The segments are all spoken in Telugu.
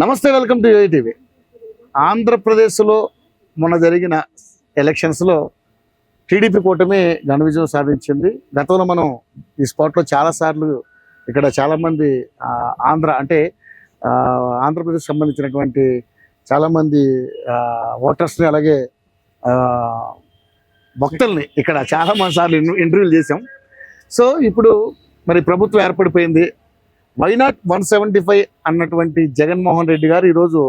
నమస్తే, వెల్కమ్ టు యూఐటీవీ. ఆంధ్రప్రదేశ్లో మొన్న జరిగిన ఎలక్షన్స్లో టీడీపీ కూటమి ఘన విజయం సాధించింది. గతంలో మనం ఈ స్పాట్లో చాలాసార్లు ఇక్కడ చాలామంది ఆంధ్రప్రదేశ్ సంబంధించినటువంటి చాలామంది ఓటర్స్ని అలాగే భక్తుల్ని ఇక్కడ చాలామంది సార్లు ఇంటర్వ్యూలు చేసాం. సో ఇప్పుడు మరి ప్రభుత్వం ఏర్పడిపోయింది. వైనాట్ 175 అన్నటువంటి జగన్మోహన్ రెడ్డి గారు ఈరోజు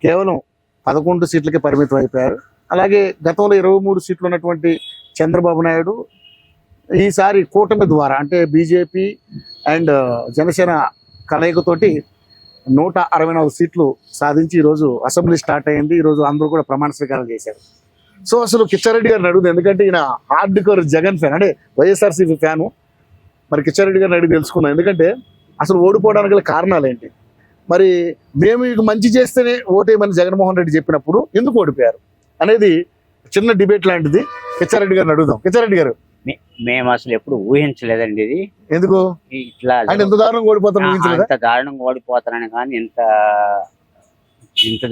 కేవలం 11 సీట్లకే పరిమితం అయిపోయారు. అలాగే గతంలో 23 సీట్లు ఉన్నటువంటి చంద్రబాబు నాయుడు ఈసారి కూటమి ద్వారా అంటే బీజేపీ అండ్ జనసేన కలయికతోటి 164 సీట్లు సాధించి ఈరోజు అసెంబ్లీ స్టార్ట్ అయింది. ఈరోజు అందరూ కూడా ప్రమాణ స్వీకారం చేశారు. సో అసలు కిచ్చారెడ్డి గారిని అడుగుతుంది, ఎందుకంటే ఈయన హార్డ్ కోర్ జగన్ ఫ్యాన్, అంటే వైఎస్ఆర్సీపీ ఫ్యాను. మరి కిచ్చారెడ్డి గారిని అడిగి తెలుసుకుందాం, ఎందుకంటే అసలు ఓడిపోవడానికి గల కారణాలు ఏంటి, మరి మేము మీకు మంచి చేస్తేనే ఓటేయమని జగన్మోహన్ రెడ్డి చెప్పినప్పుడు ఎందుకు ఓడిపోయారు అనేది చిన్న డిబేట్ లాంటిది. కిచ్చారెడ్డి గారిని అడుగుదాం. కిచ్చారెడ్డి గారు, మేము అసలు ఎప్పుడు ఊహించలేదండి ఇది. ఎందుకు ఇట్లా అంటే ఎంత దారుణంగా ఓడిపోతాను ఊహించలేదా? ఇంత దారుణంగా ఓడిపోతానని కానీ ఇంత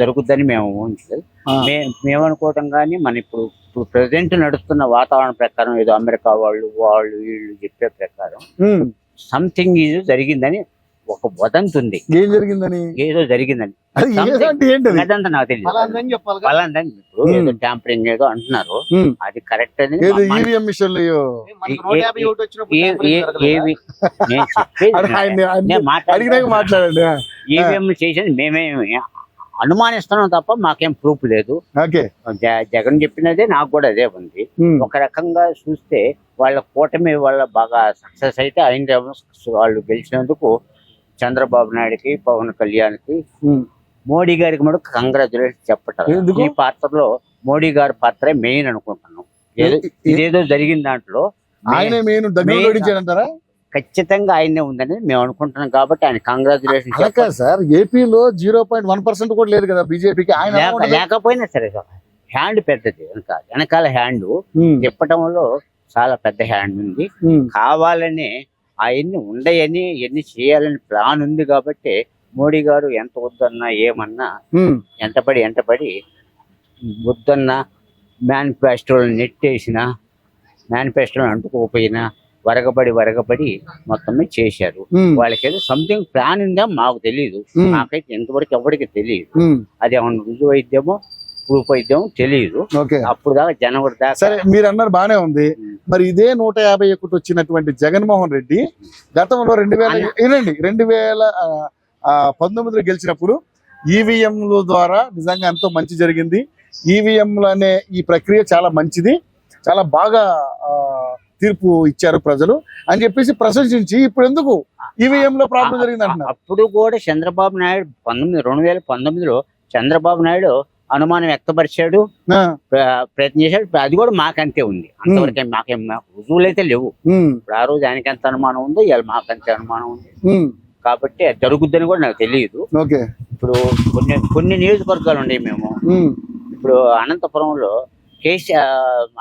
జరుగుద్దని మేము ఊహించలేదు. మేము అనుకోవటం కానీ మన ఇప్పుడు ప్రెసెంట్ నడుస్తున్న వాతావరణం ప్రకారం ఏదో అమెరికా వాళ్ళు వీళ్ళు చెప్పే ప్రకారం సంథింగ్ ఇది జరిగిందని ఒక వదంతి ఉంది. ఏం జరిగిందని? ఏదో జరిగిందని అదంతా నాకు తెలియదు. ఇప్పుడు ఏదో ట్యాంపరింగ్ ఏదో అంటున్నారు, అది కరెక్ట్ అని ఈవీఎం చేసేది మేమేమి అనుమానిస్తున్నాం తప్ప మాకేం ప్రూఫ్ లేదు. జగన్ చెప్పినదే నాకు కూడా అదే ఉంది. ఒక రకంగా చూస్తే వాళ్ళ కూటమి వాళ్ళ బాగా సక్సెస్ అయితే అయింది. వాళ్ళు గెలిచినందుకు చంద్రబాబు నాయుడుకి, పవన్ కళ్యాణ్కి, మోడీ గారికి కూడా కంగ్రాచులేషన్ చెప్పటం. ఈ పాత్రలో మోడీ గారి పాత్రే మెయిన్ అనుకుంటున్నాం. ఇదేదో జరిగిన దాంట్లో ఖచ్చితంగా ఆయనే ఉందని మేము అనుకుంటున్నాం. కాబట్టి ఆయన కంగ్రాచులేషన్ సార్. ఏపీలో 0.1% కూడా లేదు కదా బీజేపీకి. లేకపోయినా సరే హ్యాండ్ పెద్దది, వెనకాల హ్యాండ్ తిప్పటంలో చాలా పెద్ద హ్యాండ్ ఉంది. కావాలని ఆయన్ని ఉండయని ఎన్ని చేయాలని ప్లాన్ ఉంది. కాబట్టి మోడీ గారు ఎంత వద్దన్నా ఏమన్నా ఎంటపడి వద్దన్నా మేనిఫెస్టోలు నెట్టేసినా మేనిఫెస్టోలు అంటుకోపోయినా వరగబడి మొత్తం చేశారు. వాళ్ళకేదో సంథింగ్ ప్లాన్ ఉందా మాకు తెలియదు. నాకైతే ఎంతవరకు ఎవరికి తెలియదు. అది ఏమన్నా రుజువు అయిద్దేమో ప్రూఫ్ అయిద్దేమో తెలియదు. అప్పుడు దాకా జనవరి దాకా. సరే, మీరు అన్నారు బానే ఉంది. మరి ఇదే 151 వచ్చినటువంటి జగన్మోహన్ రెడ్డి గతంలో 2019 గెలిచినప్పుడు ఈవీఎంల ద్వారా నిజంగా ఎంతో మంచి జరిగింది. ఈవీఎంలు అనే ఈ ప్రక్రియ చాలా మంచిది, చాలా బాగా తీర్పు ఇచ్చారు ప్రజలు అని చెప్పేసి ప్రశంసించి ఇప్పుడు ఎందుకు ఈవీఎం లో ప్రాబ్లం జరిగింది అంటున్నారు. అప్పుడు కూడా చంద్రబాబు నాయుడు 2019లో చంద్రబాబు నాయుడు అనుమానం వ్యక్తపరిచాడు, ప్రయత్నం చేశాడు. అది కూడా మాకంతే ఉంది. అంతవరకు మాకేం రుజువులు అయితే లేవు. ఇప్పుడు ఆ రోజు ఆయనకి ఎంత అనుమానం ఉందో ఇవాళ మాకంతే అనుమానం ఉంది. కాబట్టి అది జరుగుద్దని కూడా నాకు తెలియదు. ఇప్పుడు కొన్ని నియోజకవర్గాలు ఉన్నాయి. మేము ఇప్పుడు అనంతపురంలో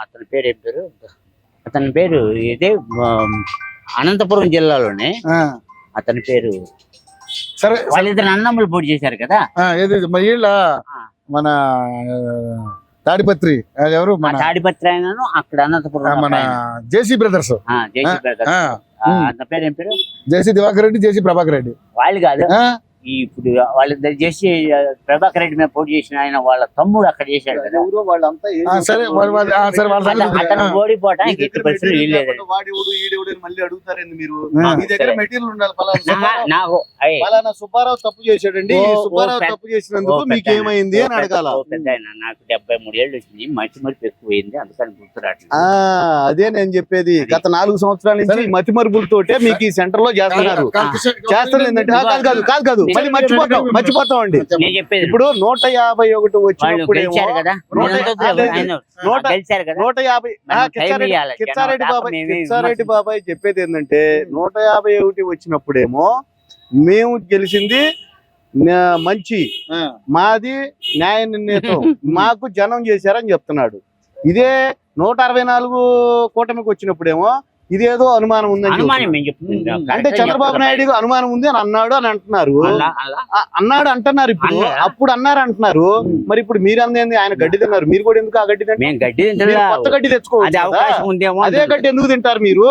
అతని పేరు ఏం పేరు, అతని పేరు ఇదే అనంతపురం జిల్లాలోనే అతని పేరు. సరే, వాళ్ళిద్దరు అన్నమ్మలు పోటీ చేశారు కదా. మన తాడిపత్రి ఎవరు, తాడిపత్రి అయినాను అక్కడ అనంతపురం మన జేసీ బ్రదర్స్. అతని పేరు ఏం పేరు? జేసీ దివాకర్ రెడ్డి, జేసీ ప్రభాకర్ రెడ్డి. వాళ్ళు కాదు, ఇప్పుడు వాళ్ళిద్దరు చేసి ప్రభాకర్ రెడ్డి మీద పోటీ చేసిన ఆయన వాళ్ళ తమ్ముడు అక్కడ చేశాడు కదా. అతను ఓడిపోవటానికి ఎట్టి పరిస్థితులు వీల్లేదండి. నాకు సుబ్బారావు తప్పు చేశాడండి, సుబ్బారావు తప్పు చేసినందుకు మీకు ఏమైంది అని అడగాల. నాకు 73 ఏళ్ళు వచ్చింది, మతి మరుపు ఎక్కువైంది, అందుకని గుర్తురాట్లేదు. అదే నేను చెప్పేది. గత 4 సంవత్సరాల నుంచి మతి మరుపులతోటే మీకు ఈ సెంటర్ లో చేస్తున్నారు. కాదు మర్చిపోతాం అండి. ఇప్పుడు 151 వచ్చినప్పుడు కిచ్చారెడ్డి బాబాయ్ చెప్పేది ఏంటంటే 151 వచ్చినప్పుడేమో మేము గెలిచింది మంచి, మాది న్యాయ నిర్ణేతం, మాకు జనం చేశారని చెప్తున్నాడు. ఇదే 164 కూటమికి వచ్చినప్పుడేమో ఇదేదో అనుమానం ఉందని అనుమానం చెప్తున్నారు. మేము చెప్తున్నాం. అంటే చంద్రబాబు నాయుడు అనుమానం ఉంది అని అన్నాడు అని అంటున్నారు. అన్నాడు అంటున్నారు ఇప్పుడు, అన్నాడా? అప్పుడు అన్నారు అంటున్నారు. మరి ఇప్పుడు మీరు అందేంది, ఆయన గడ్డి తిన్నారు, మీరు కూడా ఎందుకు ఆ గడ్డి తింటారు? మేము గడ్డి మీరు తింటున్నా. కొత్త గడ్డి తెచ్చుకోవచ్చు అది కదా. అవకాశం ఉందేమో. అదే గడ్డి ఎందుకు తింటారు మీరు?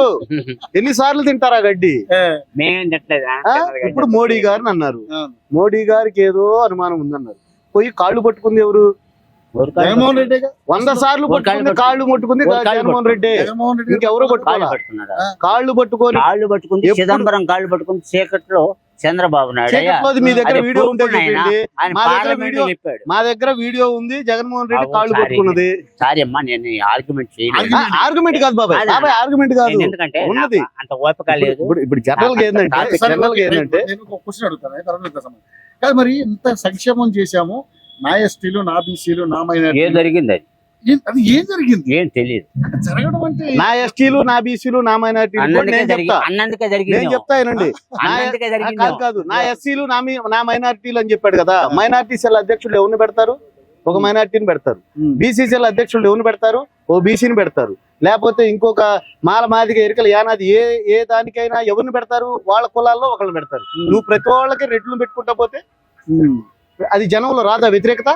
ఎన్నిసార్లు తింటారు ఆ గడ్డి? మేమేం తింటలేదా? ఇప్పుడు మోడీ గారిని అన్నారు, మోడీ గారికి ఏదో అనుమానం ఉందన్నారు. పోయి కాళ్ళు పట్టుకుంది ఎవరు? జగన్మోహన్ రెడ్డి 100 సార్లు పట్టుకుంది, కాళ్ళు పట్టుకుంది జగన్మోహన్ రెడ్డి. ఇంకెవరో పట్టుకోవాలా? కాళ్ళు పట్టుకొని కాళ్ళు పట్టుకుంది, ఎప్పుడు- చిదంబరం కాళ్ళు పట్టుకుంది చీకట్లో చంద్రబాబు నాయుడు. చీకట్లోది మీ దగ్గర అది వీడియో ఉంటే ప్రూఫ్ ఆయన. చూపించండి. ఆయన మా దగ్గర పార్లమెంట్లో వీడియో చెప్పాడు. మా దగ్గర వీడియో ఉంది, జగన్మోహన్ రెడ్డి అవును, కాళ్ళు సారీ. పట్టుకున్నది. సారీ అమ్మా, నేను ఆర్గ్యుమెంట్ చేయలేదు. ఆర్గ్యుమెంట్ కాదు బాబాయ్, అదే. బాబాయ్ ఆర్గ్యుమెంట్ కాదు. నేను ఎందుకంటే ఉన్నది. నాకు అంత ఓపిక లేదు. ఇప్పుడు జనరల్ గా ఏంటంటే జనరల్ గా ఏంటంటే నేను ఒక క్వశ్చన్ అడుగుతాను, తర్వాత మీకు సమాధానం. కాదు మరి ఇంత సంక్షేమం చేశాము, నా ఎస్టీలు, నా బీసీలు, నా మైనారిటీ, ఏం జరిగింది అది అది ఏం జరిగింది? ఏం తెలియదు. జరగడం అంటే నా ఎస్టీలు, నా బీసీలు, నా మైనార్టీలు అన్నందుకే నేను జరిగి- చెప్తా, అన్నందుకే నేను జరిగింది. చెప్తా ఏనండి. అన్నందుకే జరిగింది. కాదు కాదు, నా ఎస్సీలు, నా మైనార్టీలు అని చెప్పాడు కదా. మైనార్టీ సెల్ అధ్యక్షులు ఎవరిని పెడతారు? ఒక మైనార్టీని పెడతారు. బీసీ సెల్ అధ్యక్షులు ఎవరిని పెడతారు? ఓ బీసీని పెడతారు. లేకపోతే ఇంకొక మాల మాదిగ ఎరికలు యానాది ఏ దానికైనా ఎవరిని పెడతారు? వాళ్ళ కులాల్లో ఒకళ్ళని పెడతారు. నువ్వు ప్రతి వాళ్ళకి రెడ్లను పెట్టుకుంటా పోతే అది జనంలో రాదా వ్యతిరేకత?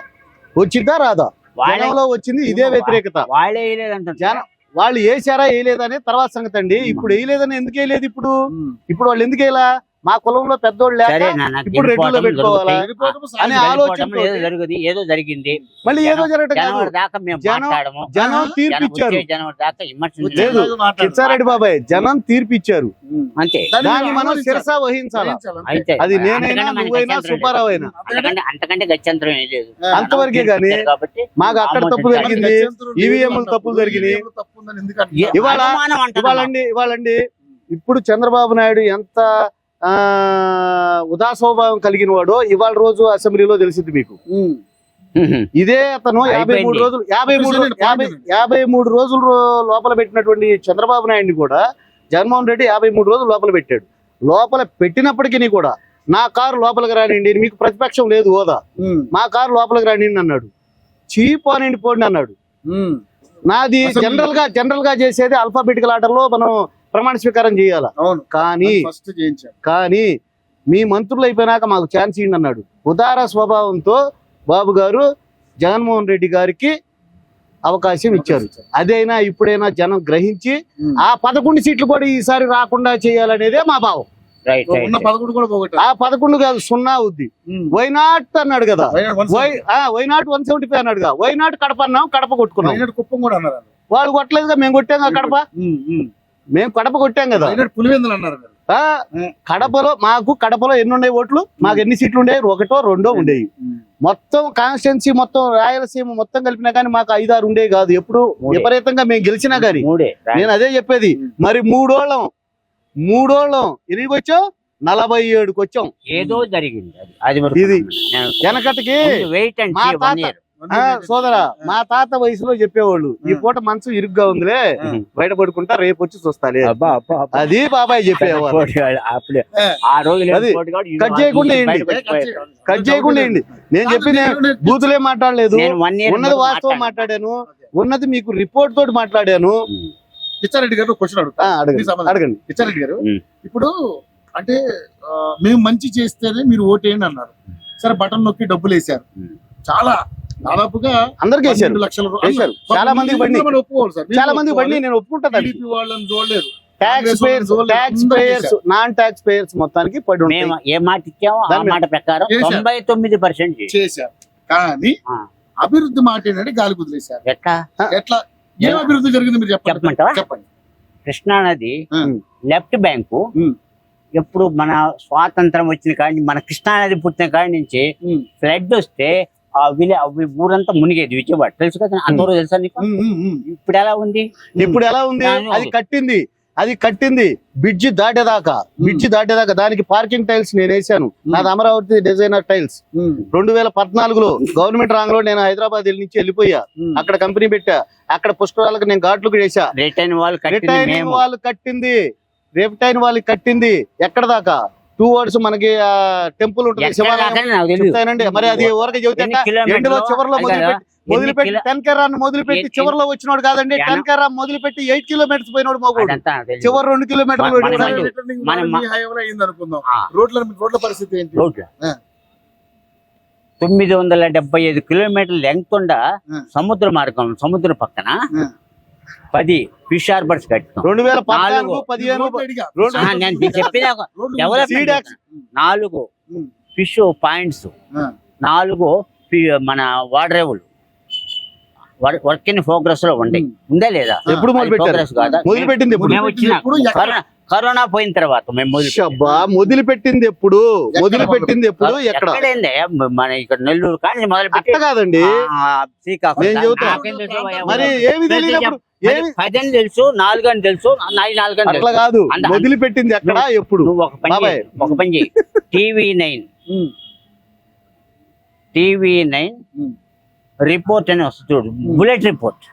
వచ్చిద్దా రాదా? జనంలో వచ్చింది ఇదే వ్యతిరేకత. వాళ్ళే వేయలేదంట. జనం వాళ్ళు వేసారా వేయలేదనే తర్వాత సంగతి అండి. ఇప్పుడు వేయలేదని ఎందుకు వేయలేదు? ఇప్పుడు వాళ్ళు ఎందుకు వేయలా? మా కులంలో పెద్దోళ్ళు లేక సరే నాన్న, ఇప్పుడు రెడ్డిలో పెట్టుకోవాలా అని ఆలోచన ఏదో జరుగుతుంది, ఏదో జరిగింది. మళ్ళీ ఏదో జరగటం కాదు. జనవరి దాకా మేము జనం- మాట్లాడము. జనం తీర్పు ఇచ్చారు. వచ్చే జనవరి దాకా విమర్శించలేదు. లేదు కిచ్చారెడ్డి బాబాయ్, జనం తీర్పు ఇచ్చారు, అంతే. దాన్ని మనం శిరసా వహించాలా. అయితే అది నేనైనా అంతకన్నా మనకి నువ్వైనా గత్యంతరం లేదు. సుబ్బారావు అయినా అంతకంటే గత్యంతరం ఏం లేదు. అంతవరకే గాని కాబట్టి మాకు అక్కడ తప్పు జరిగింది, ఈవీఎంలు తప్పులు జరిగినాయి. ఇవాళండి ఇప్పుడు చంద్రబాబు నాయుడు ఎంత ఉదాస్వభావం కలిగిన వాడో ఇవాళ రోజు అసెంబ్లీలో తెలిసింది మీకు. ఇదే అతను 53 రోజులు లోపల పెట్టినటువంటి చంద్రబాబు నాయుడిని కూడా జగన్మోహన్ రెడ్డి 53 రోజులు లోపల పెట్టాడు. లోపల పెట్టినప్పటికీ కూడా నా కారు లోపలికి రానిండి, మీకు ప్రతిపక్షం లేదు హోదా, మా కారు లోపలికి రానిండి అన్నాడు. చీప్ అనండి పోండి అన్నాడు. నాది జనరల్ గా చేసేది అల్ఫాబెటికల్ ఆర్డర్ లో మనం ప్రమాణ స్వీకారం చేయాల. కానీ మీ మంత్రులు అయిపోయినాక మాకు ఛాన్స్ ఇవ్వండి అన్నాడు. ఉదార స్వభావంతో బాబు గారు జగన్మోహన్ రెడ్డి గారికి అవకాశం ఇచ్చారు. అదైనా ఇప్పుడైనా జనం గ్రహించి ఆ 11 సీట్లు కూడా ఈసారి రాకుండా చేయాలనేదే మా భావం. ఆ 11 కాదు 0 అవుద్ది. వైనాట్ అన్నాడు కదా, వైనాట్ 175 అన్నాడుగా. వైనాట్ కడప అన్నాం, కడప కొట్టుకున్నాం. వాళ్ళు కొట్టలేదుగా, మేము కొట్టాం కడప. మేము కడప కొట్టాం కదా. కడపలో ఎన్ని ఉన్నాయి ఓట్లు? మాకు ఎన్ని సీట్లు ఉండేవి? 1, 2 ఉండేవి. మొత్తం కాన్స్టిట్యున్సీ మొత్తం రాయలసీమ మొత్తం కలిపినా కానీ మాకు 5, 6 ఉండేవి కాదు. ఎప్పుడు విపరీతంగా మేము గెలిచినా గానీ. నేను అదే చెప్పేది. మరి మూడోళ్ళం ఎన్నికి వచ్చాం? 47కి వచ్చాం. ఏదో జరిగింది అది ఇది వెనకటికి సోదరా, మా తాత వయసులో చెప్పేవాళ్ళు, ఈ పూట మంచం ఇరుగ్గా ఉందిలే, బయట పడుకుంటా, రేపు వచ్చి చూస్తాలే. అది బాబాయ్ చెప్పేవాళ్ళు. కట్ చేయకుండా ఏంటి నేను చెప్పింది బూతులే మాట్లాడలేదు. ఉన్నది వాస్తవం మాట్లాడాను, ఉన్నది మీకు రిపోర్ట్ తోటి మాట్లాడాను. కిచ్చారెడ్డి గారు క్వశ్చన్ అడగండి. కిచ్చారెడ్డి గారు, ఇప్పుడు అంటే మేము మంచి చేస్తేనే మీరు ఓటేయండి అన్నారు. సరే, బటన్ నొక్కి డబ్బులు వేసారు. చాలా దాదాపుగా అందరికి వేసారు. 12 లక్షల చాలా మందికి బండి, ఒప్పుకోవాలి సార్. చాలా మందికి బండి నేను ఒప్పుకుంటాను. వాళ్ళని చూడలేదు. నాన్ ట్యాక్స్ పేయర్స్ మొత్తానికి పడి మేము ఏ మాట ఇచ్చామో ఆ మాట ప్రకారం 99% చేశారు. కానీ అభివృద్ధి మాట ఏంటంటే గాలి కుదిలేశారు. ఎట్లా ఏం అభివృద్ధి జరిగింది మీరు చెప్పండి. కృష్ణా నది లెఫ్ట్ బ్యాంకు ఎప్పుడు మన స్వాతంత్రం వచ్చిన కాడి, మన కృష్ణా నది పుట్టిన కాడి నుంచి ఫ్లడ్ వస్తే ఆ ఊరంతా మునిగేది. విజయవాడ తెలుసు కదా, అంతవరకు తెలుసా నీకు? ఇప్పుడు ఎలా ఉంది? అది కట్టింది బ్రిడ్జి దాటేదాకా. దానికి పార్కింగ్ టైల్స్ నేను వేసాను. నాది అమరావతి డిజైనర్ టైల్స్. 2014లో గవర్నమెంట్ రాంగ్ లో నేను హైదరాబాద్ నుంచి వెళ్ళిపోయా. అక్కడ కంపెనీ పెట్టా. అక్కడ పుష్కరాలకు నేను ఘాట్లు వేసా. రిటైన్ వాళ్ళు కట్టింది ఎక్కడ దాకా? టూ వర్డ్స్ మనకి టెంపుల్ ఉంటుంది ఎక్కడ శివాలయం దాకా నాకు తెలియదు. చెప్తానండి. మరి అది ఊరకే చెబుతే ఎన్ని కిలోమీటర్లు? ఎండులో చివరిలో అది కదా. మొదలుపెట్టి కిలో- 10 కెరాన్ మొదలుపెట్టి ఎన్ని- చివరిలో వచ్చినోడు కాదండి. జనం- 10 కెరాన్ మొదలుపెట్టి 8 కిలోమీటర్స్ పోయినోడు మోగోడు. అదంతా నాకు తెలియదు. చివరి 2 కిలోమీటర్లు మన- పోయినోడు. మన- రిటర్నింగ్ మనం- మీ హైవేలో అయింది అనుకుందాం. ఆ. రోడ్ల పరిస్థితి ఏంటి? రోడ్లు ఆ. 975 కిలోమీటర్ల లెంగ్త్ ఉండ ఆ. సముద్ర మార్గం, సముద్రం పక్కన ఆ. 10 ఫిష్ హార్బర్స్ కట్టాం. 2014, 15 రోడ్లు అడిగా. రోడ్లు- నేను చెప్పిన రోడ్లు డెవలప్మెంట్ సీడాక్స్. 4 ఉమ్. ఫిష్ పాయింట్స్, ఆ. 4 మన వాడరేవులు వర్క్ ఇన్ ప్రోగ్రెస్ లో ఉండే. ఉందా లేదా? ఎప్పుడు మొదలు పెట్టారు? ప్రోగ్రెస్ కాదా? మొదలుపెట్టింది ఎప్పుడు? మేము వచ్చిన ఎప్పుడు? ఎక్కడ? కరోనా పోయిన తర్వాత మేము అబ్బా, మొదలుపెట్టింది ఎప్పుడు? మొదలుపెట్టింది ఎప్పుడు? ఎక్కడ? ఎక్కడైందే మన ఇక్కడ నెల్లూరు కానీ మొదలు అట్ట పెట్టి కాదండి. శ్రీకాకుళం. నేను చెబుతా. నాకేం తెలుసు భయ్యా? మరి ఏమి తెలియనప్పుడు ఏమి 10 అని తెలుసు, 4 అని తెలుసు, 4 అని అట్లా తెలుసు. కాదు. అంద- మొదలుపెట్టింది ఎక్కడ ఎప్పుడు? నువ్వు ఒక పని బాబాయ్. చేయి, ఒక పని చేయి. TV9 ఉమ్. రిపోర్ట్ అని వస్తుంది చూడు, bullet report.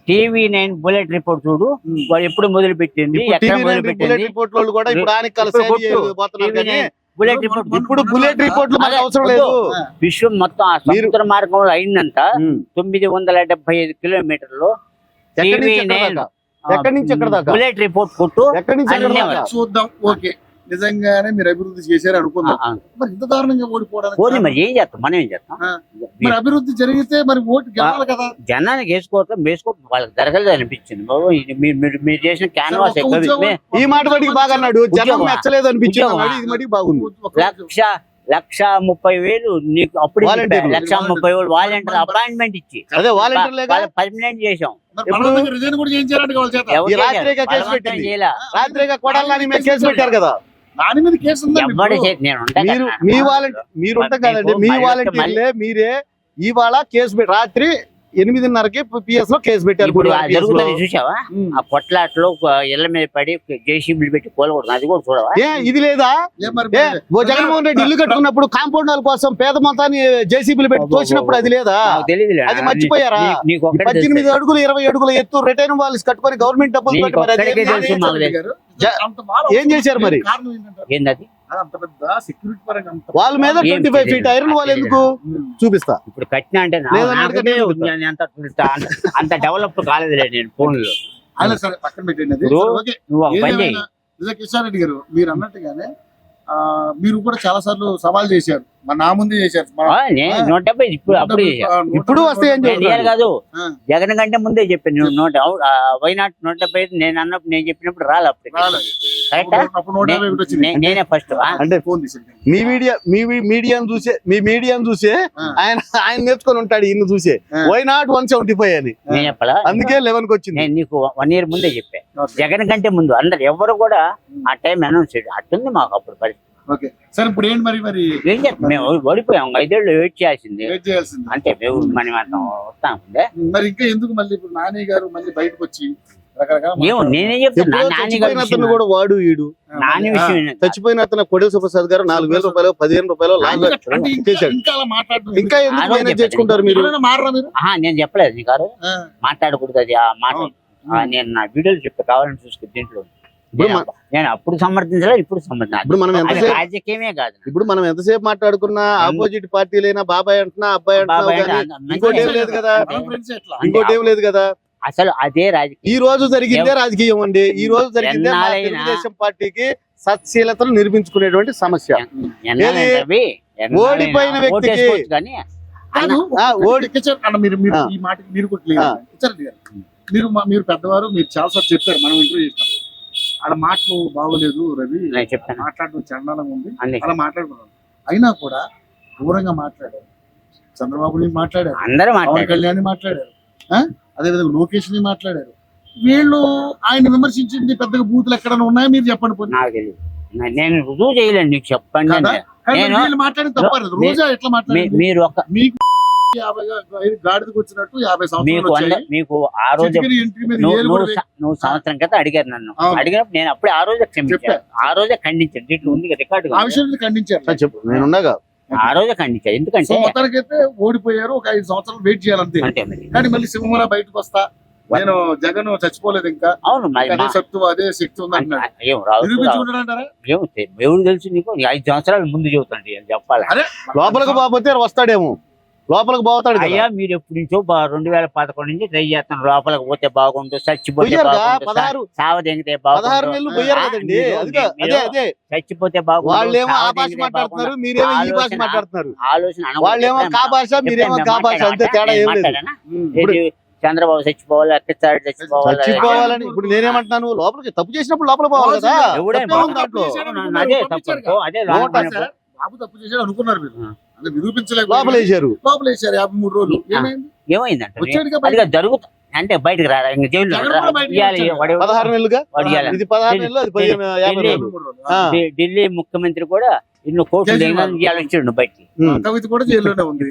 TV9 bullet report చూడు. ఉమ్. వాడు ఎప్పుడు మొదలు పెట్టింది, ఇప్పుడు ఎక్కడ టీవీ మొదలు బుల్లెట్ పెట్టింది, రిపోర్ట్ వాళ్ళు కూడా ఇప్పుడు ఆనకాల ఇప్పుడు సేవ కొట్టు. పోతున్నారు కానీ TV9 బుల్లెట్ రిపోర్ట్. ఇప్పుడు బుల్లెట్ రిపోర్ట్లు మనకు అవసరం లేదు. ఆ. విశ్వం మొత్తం ఆ సముద్ర మార్గంలో అయిందంట ఉమ్. 975 కిలోమీటర్లు. ఎక్కడి నుంచి ఎక్కడ TV9 దాకా? ఎక్కడి నుంచి ఎక్కడ దాకా? బుల్లెట్ రిపోర్ట్ కొట్టు. ఎక్కడి నుంచి ఎక్కడ అన్నీ దాకా? చూద్దాం. ఓకే, నిజంగానే మీరు అభివృద్ధి చేశారు అనుకుందాం. మరి ఇంత దారుణంగా ఓడిపోవడానికి పోనీ కారణం? మరి ఏం చేస్తాం, మనం ఏం చేస్తాం? ఆ. మరి అభివృద్ధి జరిగితే మరి ఓటు గెలవాలి కదా. జనానికి వేసుకో వాళ్ళకి జరగలేదు అనిపించింది. బాబు ఇది మీరు చేసిన క్యాన్వాస్ ఒక ఎక్కువ. ఉద్యోగం- ఈ మాట మటుకు బాగా అన్నాడు. జనం ఉద్యోగం. మెచ్చలేదు అనిపించింది ఉద్యోగం. అన్నాడు. ఇది మటుకు బాగుంది. లక్ష 30,000 నీకు అప్పుడు వాలంటీర్లు. 1,30,000 వాలంటీర్ అపాయింట్మెంట్ ఇచ్చి అదే వాలంటీర్లేగా పర్మనెంట్ చేసాం. మరి మన దగ్గర రిజైన్ కూడా చేయించారంట వాళ్ళ చేత. ఎవరు ఈ రాత్రిగా చేశారు? కేసు బలవంతం పెట్టింది. చేయలే. రాత్రిగా కొడాలని మేము కేసు పెట్టారు కదా. దాని మీద కేసు ఉందా మీకు? ఎవరు నేను ఉంటా మీరు కదా. మీ వాలంటీర్ మీరు ఉంటాం కదండి. మీ మళ్ళీ వాలంటీర్లే మీరే ఇవాళ కేసు పెట్టి రాత్రి 8:30కి పిఎస్ లో కేసు పెట్టారు. ఇప్పుడు PS లో. జరుగుతుంది చూసావా? ఉమ్. ఆ పొట్లాట్లో ఇళ్ల మీద పడి జేసీబీలు పెట్టి కూలకూడదు. అది కూడా చూడవా? ఏ ఇది లేదా? ఏ మరి ఏ ఓ జగన్మోహన్ రెడ్డి ఇల్లు కట్టుకున్నప్పుడు కాంపౌండ్ వాళ్ళ కోసం పేద మొత్తాన్ని జేసీబీలు పెట్టి తోసినప్పుడు అది లేదా? నాకు తెలియదులే. అది మర్చిపోయారా? నీకు ఒక్కటే 18 అడుగులు 20 అడుగుల ఎత్తు రిటైన్ వాల్స్ కట్టుకొని గవర్నమెంట్ డబ్బులు నీకు పెట్టి మరి అది ఒక్కడికే ఏం తెలుసు చేశారు? మాకు గారు, జ- అంత బాగా ఏం చేశారు మరి? కారణం ఏంటంటారు? ఏందది? అది అంత పెద్ద సెక్యూరిటీ పరంగా అంత వాళ్ళ మీద ఏం 25 ఫీట్ తెలియదు. ఐరన్ వాళ్ళు ఎందుకు? చూపిస్తా. ఇప్పుడు కట్టినా అంటే లేదా నాకే నాకు ఉంది. నేను అంత డెవలప్ కాలేదులే నేను ఫోన్లో. ఆయన సరే పక్కన పెట్టండి అది. ఇప్పుడు సరే, ఓకే. నువ్వు ఒక పని చేయి. ఏదేమైనా నిజంగా కిషన్ రెడ్డి గారు మీరు అన్నట్టుగానే మీరు కూడా చాలా సార్లు సవాల్ చేశారు. నా ముందే చేశారు. ఆ, నేను 170 ఇప్పుడు అప్పుడు చేశా. ఇప్పుడు వస్తాయని నేను ఇయ్యాలి కాదు, ఆ. జగన్ కంటే ముందే చెప్పాను. నువ్వు వైనాట్ 175 నేను అన్నప్పుడు, నేను చెప్పినప్పుడు రాలే అప్పుడు. రాలేదు. కరెక్టా? అప్పుడు 150 ఒకటి వచ్చింది. నేనే ఫస్ట్. అంటే ఫోన్ తీసింది. మీ మీడియాను చూసే ఆ. ఆయన నేర్చుకొని ఉంటాడు ఇన్ని చూసే. ఆ. వై నాట్ 175 అని. నేను చెప్పలా? అందుకే 11కి వచ్చింది. నేను నీకు 1 year ముందే చెప్పా. ఓకే. జగన్ కంటే ముందు అందరు ఎవరు కూడా ఆ టైం అనౌన్స్ చేయడం అట్టుంది మాకు అప్పుడు పరిస్థితి. ఓకే సరే ఇప్పుడు ఏంటి మరి ఏం చెప్తాం, మేము ఓడిపోయాం. 5 ఏళ్ళు వెయిట్ చేయాల్సింది. వెయిట్ చేయాల్సింది. అంటే మేము మనం అర్థం వస్తాం. మరి ఇంకా ఎందుకు మళ్ళీ ఇప్పుడు నాని గారు మళ్ళీ బయటకు వచ్చి రకరకాల ఏమో నేనే చెప్తున్నా. ఎప్పుడో నాని చచ్చిపోయిన అతను కూడా వాడు ఈడు. నాని విషయం చచ్చిపోయిన అతను కొడేల సుప్రసాద్ గారు 4,000 రూపాయలు 15 రూపాయలు లాంగ్ అంటే చేశాడు. ఇంకా అలా మాట్లాడుతుంది. ఇంకా ఎందుకు ఆ రోజు మేనేజ్ చేసుకుంటారు మీరు? ఎవరైనా మారరా మీరు? నేను చెప్పలేదు నీకు. ఆ రోజు ఆ. మాట్లాడకూడదు అది. ఆ మాట అవును. నేను నా వీడియోలు చెప్తా, కావాలని చూసుకో. దీంట్లో ఇప్పుడు నేను అప్పుడు సమర్థించలేదు, ఇప్పుడు సమర్థించాలి. ఇప్పుడు మనం అది ఎంతసేపు రాజకీయమే కాదు. ఇప్పుడు మనం ఎంతసేపు మాట్లాడుకున్నా ఆపోజిట్ పార్టీలైనా బాబాయ్ అంటున్నా అబ్బాయి అంటున్నావు బాబాయ్ కానీ అంటే ఇంకోటి ఏం లేదు కదా. మన ఫ్రెండ్స్ ఎట్లా? ఇంకోటి ఏం లేదు కదా. అసలు అదే రాజకీయం. ఈ రోజు జరిగిందే రాజకీయం అండి. ఈ రోజు జరిగిందే మా ఎన్నాళ్ళైనా- తెలుగుదేశం పార్టీకి సత్శీలతను నిర్మించుకునేటువంటి సమస్య. ఓడిపోయిన వ్యక్తికి- ఓటేసుకోవచ్చు కానీ కాదు, ఆ, ఓడి కిచన్ అన్న మీరు ఆ. ఈ మాటకి మీరు కూడా clear ఆ. కిచన్ రెడ్డి గారు, మీరు పెద్దవారు, మీరు చాలా సార్లు చెప్పారు, మనం ఇంటర్వ్యూ చేసినాం. ఆడ మాటలు బాగోలేదు రవి, నేను చెప్తాను మాట్లాడడం చండాలంగా ఉంది, అందుకే అలా మాట్లాడుకున్నాం. అయినా కూడా దూరంగా మాట్లాడారు. చంద్రబాబుని మాట్లాడారు, అందరూ పవన్ మాట్లాడారు. కళ్యాణ్ మాట్లాడారు, అదేవిధంగా లోకేష్ ని మాట్లాడారు. వీళ్ళు ఆయన విమర్శించింది పెద్దగా బూతులు ఎక్కడైనా ఉన్నాయా మీరు చెప్పండి పోనీ. నాకు తెలియదు. నేను రుజువు చేయలేను నీకు చెప్పండి కదా? అంటే. కానీ నేను- వీళ్ళు మాట్లాడింది తప్పలేదు. రోజా ఎట్లా మాట్లాడింది? మీరు ఒక మీకు 50 గాడిదకు వచ్చినట్టు 50 సంవత్సరాలు మీకు వచ్చాయి. మీకు ఆ రోజు చిటికెన ఇంటి మీద నువ్వు ఏలు నువ్వు కూడా స- నువ్వు సంవత్సరం క్రితం అడిగారు నన్ను. అవును. అడిగినప్పుడు నేను అప్పుడే ఆ రోజే క్షమించాను. చెప్పా. ఆ రోజే ఖండించాను. దీంట్లో ఉంది రికార్డు. ఆ విషయం మీద ఖండించారు. చెప్పు నేనున్నాగా. ఆ రోజే ఖండించాను. సో ఎందుకంటే మొత్తానికైతే ఓడిపోయారు. ఒక 5 సంవత్సరాలు వెయిట్ చేయాలంతే. అంటే మరి కానీ మళ్ళీ సింహమరా బయటకు వస్తా, నేను జగన్ చచ్చిపోలేదు ఇంకా అవును మరి అదే సత్తు అదే శక్తి ఉంది అంటున్నాడు. ఏం రావు నిరూపించుకుంటాడంటారా? ఏం దేవుడు తెలుసు నీకు 5 సంవత్సరాల ముందు చెబుతాండి అని చెప్పాలి. అరే లోపలికి పోతే వస్తాడేమో, లోపలికి పోతాడు కదా. అయ్యా మీరు ఎప్పటి నుంచో 2011 నుంచి ట్రై చేస్తాను లోపలికి పోతే బాగుండు, చచ్చిపోతే పోయారుగా, బాగుండు, 16 సావదెంగితే 16 బాగుండు, నెలలు పోయారు కదండి. అదే చచ్చిపోతే బాగుండు, వాళ్ళేమో ఆ భాష సావదెంగితే మాట్లాడుతున్నారు, బాగుండు. మీరేమో ఈ భాష ఆలోచన- మాట్లాడుతున్నారు. ఆలోచన అనకూడదు. వాళ్ళేమో కా భాష, మీరేమో కా భాష, అంతే తేడా ఏం లేదు. మాట్లాడానా? ఇప్పుడు ఏది చంద్రబాబు చచ్చిపోవాలి, అత్యచారుడు చచ్చిపోవాలి, చచ్చిపోవాలని ఇప్పుడు నేనేమంటున్నాను, లోపలికి తప్పు చేసినప్పుడు లోపల పోవాలి కదా. ఎవడే తప్పే ఉంది దాంట్లో. అదే తప్పు, అదే రాను సార్, బాబు తప్పు చేశాడు అనుకున్నారు మీరు, అంటే నిరూపించలేక లోపల వేసారు. లోపల వేశారు 53 రోజులు. ఏమైంది? ఏమైందంటే వచ్చాడుగా అదిగా జరుగుతా అంటే బయటకు రారా ఇంక జైలు జగన్ కూడా బయటికి వచ్చాడు. 16 నెలలుగా, ఇది 16 నెలలు, అది 50 నెలలు. 53 రోజులు. ఆ. ఢిల్లీ ముఖ్యమంత్రి కూడా ఇన్ని కోట్లు జైలు ఇవ్వాలని బయటికి ఉమ్. కవిత కూడా జైల్లోనే ఉంది.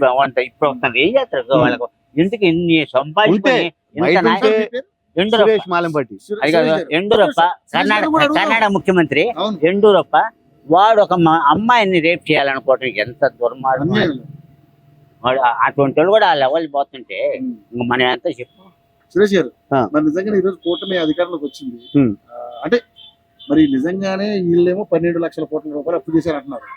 ఇప్పుడు వస్తుంది ఏం చేస్తారు వాళ్ళకు ఇంటికి ఇన్ని సంపాదించుకొని ఇంత బయట నాయకుడు ఉంటే ఎండూరప్ప సురేష్ మాలంపట్టి అది కాదు ఎండూరప్ప కర్ణాటక ముఖ్యమంత్రి అవును. ఎండూరప్ప వాడు ఒక అమ్మాయిని రేప్ చేయాలనుకోవటం ఎంత దుర్మార్గం. అన్యాయం. వాడు అటువంటి వాళ్ళు కూడా ఆ లెవెల్ పోతుంటే ఇంక మనం ఎంత చెప్పు. సురేష్ గారు, ఆ. మరి నిజంగా ఈ రోజు కూటమి అధికారంలోకి వచ్చింది. ఉమ్. అంటే మరి నిజంగానే వీళ్ళేమో 12 లక్షల కోట్ల రూపాయలు అప్పు చేశారు అంటున్నారు.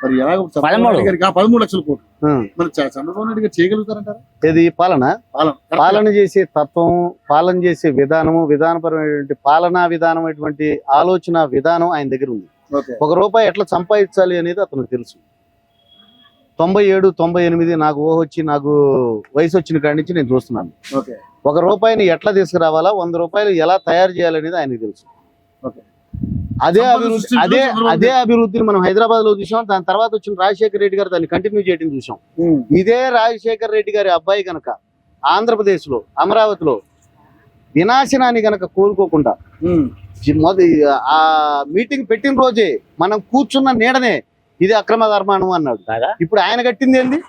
మరి ఎలాగో చంద్రబాబు 13. నాయుడు గారికి 13 లక్షల కోట్లు ఉమ్. మరి చంద్రబాబు నాయుడు గారు చేయగలుగుతారంటారా? ఇది పాలన, పాలన పాలన చేసే తత్వం, పాలన చేసే విధానము, విధానపరమైనటువంటి పాలనా విధానం, అటువంటి ఆలోచన విధానం ఆయన దగ్గర ఉంది. ఓకే. 1 రూపాయి ఎట్లా సంపాదించాలి అనేది అతనికి తెలుసు. 97, 98 నాకు వచ్చి నాకు వయసు వచ్చిన కాడి నుంచి నేను చూస్తున్నాను. ఓకే. 1 రూపాయిని ఎట్లా తీసుకురావాలా, 100 రూపాయలు ఎలా తయారు చేయాలనేది ఆయనకు తెలుసు. ఓకే. అదే సంపద అభివృద్ధి, సృష్టించడం అదే చంద్రబాబు అదే అభివృద్ధిని మనం హైదరాబాద్ లో చూసాం. దాని తర్వాత వచ్చిన రాజశేఖర రెడ్డి గారు దాన్ని కంటిన్యూ చేయడం చూసాం. ఇదే రాజశేఖర రెడ్డి గారి అబ్బాయి గనక ఆంధ్రప్రదేశ్ లో అమరావతిలో వినాశనాన్ని గనక కోరుకోకుండా ఆ మీటింగ్ పెట్టిన రోజే మనం కూర్చున్న నీడనే ఇది అక్రమ ధర్మాణం అన్నాడు. కాదా ఇప్పుడు ఆయన కట్టింది ఏంది?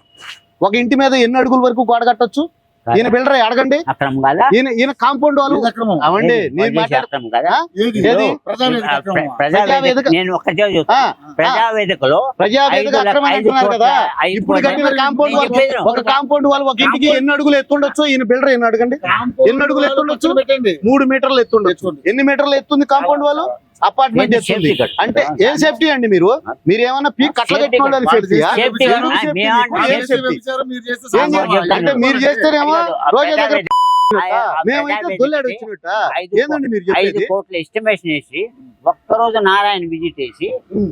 ఒక ఇంటి మీద ఎన్ని అడుగుల వరకు గోడ కట్టొచ్చు? ఈయన బిల్డర్ అడగండి. అక్రమం కాదా? ఈయన కాంపౌండ్ వాళ్ళు ఏది అక్రమం? అవండి. ఏది నేను వదిలేసి అక్రమం కాదా? ఏది? ఏది? ప్రజావేదిక అక్రమమా? ప్రజావేదిక నేను ఒక్కటే చెప్తా. ప్రజావేదికలో ప్రజావేదిక అక్రమం అంటున్నారు కదా. ఇప్పుడు కట్టిన కాంపౌండ్ వాళ్ళు, ఒక కాంపౌండ్ వాళ్ళు ఒక ఇంటికి ఎన్ని అడుగులు ఎత్తుండొచ్చు? ఈయన బిల్డర్ ఎన్ని అడగండి. ఎన్ని అడుగులు ఎత్తుండొచ్చు? పెట్టండి. 3 మీటర్లు ఎత్తుండొచ్చు. ఎన్ని మీటర్లు ఎత్తుంది కాంపౌండ్ వాళ్ళు? అపార్ట్మెంట్ ఎత్తుంది. అంటే ఏం సేఫ్టీ అండి? మీరు ఏమన్నా పీక్ కట్ల కట్టుకోవడానికి సేఫ్టీయా? సేఫ్టీ కాదు. ఏం సేఫ్టీ? మేము ఏం సేఫ్టీ? మీరు చేస్తే ఏం సమాజం అంటే మీరు చేస్తేనేమో రోజా దగ్గర మేమైతే ప్రజావేదిక దొల్లాడు వచ్చినట్ట. ఏందండి మీరు 5 చెప్పేది? కోట్ల ఎస్టిమేషన్ వేసి ఒక్కరోజు నారాయణ విజిట్ చేసి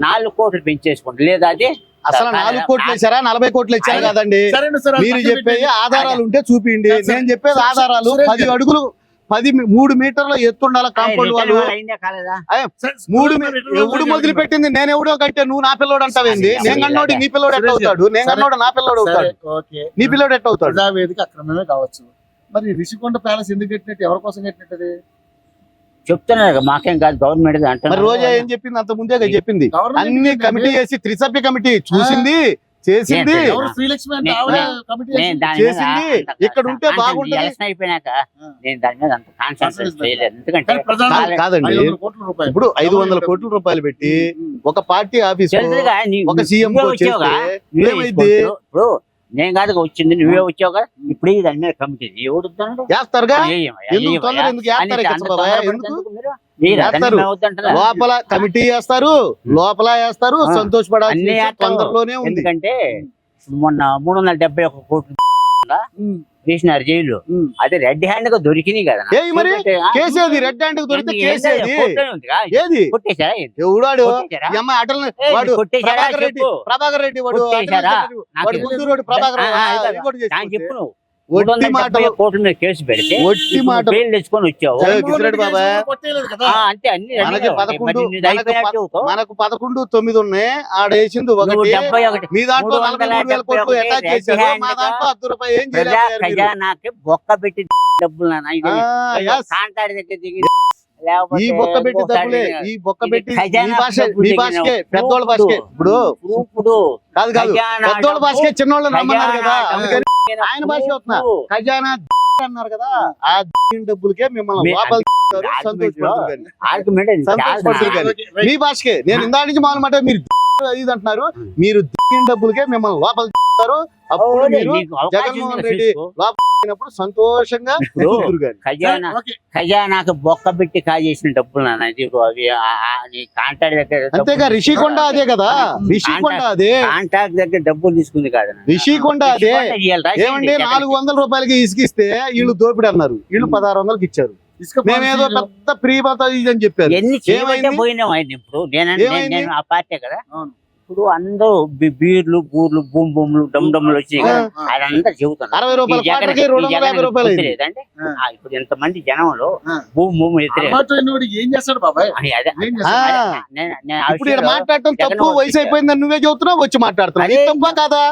4 కోట్లు పెంచేసుకోండి. లేదా అది అసలు 4 కోట్లు ఇచ్చారా, 40 కోట్లు ఇచ్చారా కదండి? సరేనా సార్? మీరు చెప్పేది ఆధారాలు ఉంటే చూపిండి. నేను చెప్పేది ఆధారాలు. 10 అడుగులు 3 మీటర్ల ఎత్తుండాల కాంపౌండ్ వాళ్ళు. అయిందా కాలేదా? 3 మొదలు పెట్టింది నేను ఎవడో కట్టే, నువ్వు నా పిల్లోడు అంటావేంది? నేను కన్నోడి నీ పిల్లోడు ఎట్ట అవుతాడు? నేను కన్నోడు నా పిల్లోడు అవుతాడు. ఓకే. నీ పిల్లోడు ఎట్ట అవుతాడు? ప్రజావేదిక అక్రమమే కావచ్చు. మరి రిషికొండ ప్యాలెస్ ఎందుకు కట్టినట్టు, ఎవరి కోసం కట్టినట్టు? చెప్తున్నారు కదా, మాకేం కాదు గవర్నమెంట్ మరి అంటున్నారు. రోజా ఏం చెప్పింది? అంత ముందే చెప్పింది. గవర్నమెంట్ అన్ని కమిటీ చేసి త్రిసభ్య కమిటీ చూసింది, చేసింది. ఎవరు శ్రీలక్ష్మి అంటే ఆవిడ కమిటీ నేను దాని చేసింది. మీద ఇక్కడ ఉంటే బాగుంటది. ఎలక్షన్ అయిపోయినాక నేను దాని మీద అంత కాన్సన్ట్రేట్ చేయలేదు. ఎందుకంటే కానీ ప్రధాన కాదండి. 500 కోట్ల రూపాయలు. ఇప్పుడు 500 కోట్ల రూపాయలు పెట్టి ఒక పార్టీ ఆఫీస్ తెలుసుగా, ఒక సీఎం నువ్వే వచ్చావుగా, నువ్వే ఏమైంది? ఇప్పుడు నేను కాదు వచ్చింది, నువ్వే వచ్చావుగా. ఇప్పుడు దాని మీద కమిటీ ఎవడు వద్దంటాడు? చేస్తారుగా. ఏయమయ్యా, ఎందుకు ఏయమయ్యా. తొందర ఎందుకు చేస్తారు? అంత ఇక్కడ తొందరపడి ఎందుకు? ఎందుకు మీరు? మీరు చేస్తారు. అతన్ని వద్దంటారా? లోపల కమిటీ వేస్తారు, లోపల వేస్తారు. ఆ. సంతోషపడాల్సి అన్ని వేస్తారు. తొందరలోనే ఉంది. ఎందుకంటే మొన్న 371 కోట్లు తీసినారు జైలు. అది రెడ్ హ్యాండ్ గా దొరికినాయి కదా. ఏయ్ మరి కేసేది రెడ్ హ్యాండ్ దొరికితే కేసేది ఏది? కొట్టేశారా? ఎవడాడు? కొట్టేశారా? ఈ అమ్మాయి అటల్ ఏయ్, వాడు కొట్టేశారా? ప్రభాకర్ రెడ్డి, చెప్పు. ప్రభాకర్ రెడ్డి వాడు కొట్టేశారా? వాడు గుంటూరు రోడ్డు ప్రభాకర్ రెడ్డి వాడు నాకు చెప్పు నువ్వు. ఒట్టి 370 మాటలు, కోట్ల మీద కేసు పెడితే ఒట్టి మాటలు. బెయిల్ తెచ్చుకొని వచ్చావు. కిసిరెడ్డి బాబాయ్, కొట్టేయలేదు కదా. అంతే అన్ని మనకి 11 అయిపోయినట్టు మనకు 11, 9 ఉన్నాయి. ఆడేసింది ఒకటి. 71 మీ దాంట్లో 43,000 కోట్లు అటాచ్ చేశారు. మా దాంట్లో 10 రూపాయలు ఏం చేయలేకపోయారు మీరు. ఖజానాకి బొక్క పెట్టి డబ్బులు నాన్న. ఇది yes. కాంటాడి దగ్గర దిగి ఈ బొక్క పెట్టి డబ్బులే, ఈ బొక్క పెట్టి మీ భాషకే, పెద్దోళ్ళ భాషకే. ఇప్పుడు కాదు కాదు, పెద్దోళ్ళ భాషకే చిన్నోళ్ళు నమ్మన్నారు కదా. అందుకని ఆయన భాష వస్తున్నా ఖజానా అన్నారు కదా. ఆ డబ్బులకే మిమ్మల్ని లోపల సంతోషపడుతుంది. మీ భాషకే నేను ఇందా నుంచి మామూలు మాట మీరు ఇది అంటున్నారు. మీరు డబ్బులకే మిమ్మల్ని లోపల అప్పుడు మీరు జగన్మోహన్ రెడ్డి అయినప్పుడు సంతోషంగా కూతురు గాని. ఓకే. ఖజానాకు బొక్క పెట్టి కాజేసిన డబ్బులు నాన్న ఇది అవి కాంట్రాక్ట్ దగ్గర అంతేగా రిషికొండ అదే కదా, రిషికొండ అదే, కాంట్రాక్ట్ దగ్గర డబ్బులు తీసుకుంది కాదు రిషికొండ అదే. ఏమంటే 400 రూపాయలకి ఇసుకిస్తే వీళ్ళు దోపిడి అన్నారు, వీళ్ళు 1600కి ఇచ్చారు. మేమేదో పెద్ద ప్రియమత ఇది అని చెప్పారు. ఎన్ని చేయబట్టే ఏమైంది? పోయినాం ఆయన. ఇప్పుడు ఏమైంది? నేను ఆ పార్టీ కదా, అవును. ఇప్పుడు అందరూ బీర్లు బూర్లు బూమ్ బూమ్లు డమ్ డమ్లు వచ్చినాయి కదా, అదంతా చెబుతాను. 60 రూపాయల పాటకి 250 రూపాయలు అయింది. అంటే ఇప్పుడు ఇంతమంది జనంలో ఆ. భూమి భూమి ఎత్తిరే అలవాటు ఏం చేస్తాడు బాబాయ్? ఏం చేస్తాడు? ఇప్పుడు ఇక్కడ మాట్లాడటం తప్పు, వయసు అయిపోయిందని నువ్వే చెబుతున్నావు, వచ్చి మాట్లాడుతున్నావు. ఇది తప్ప కాదా?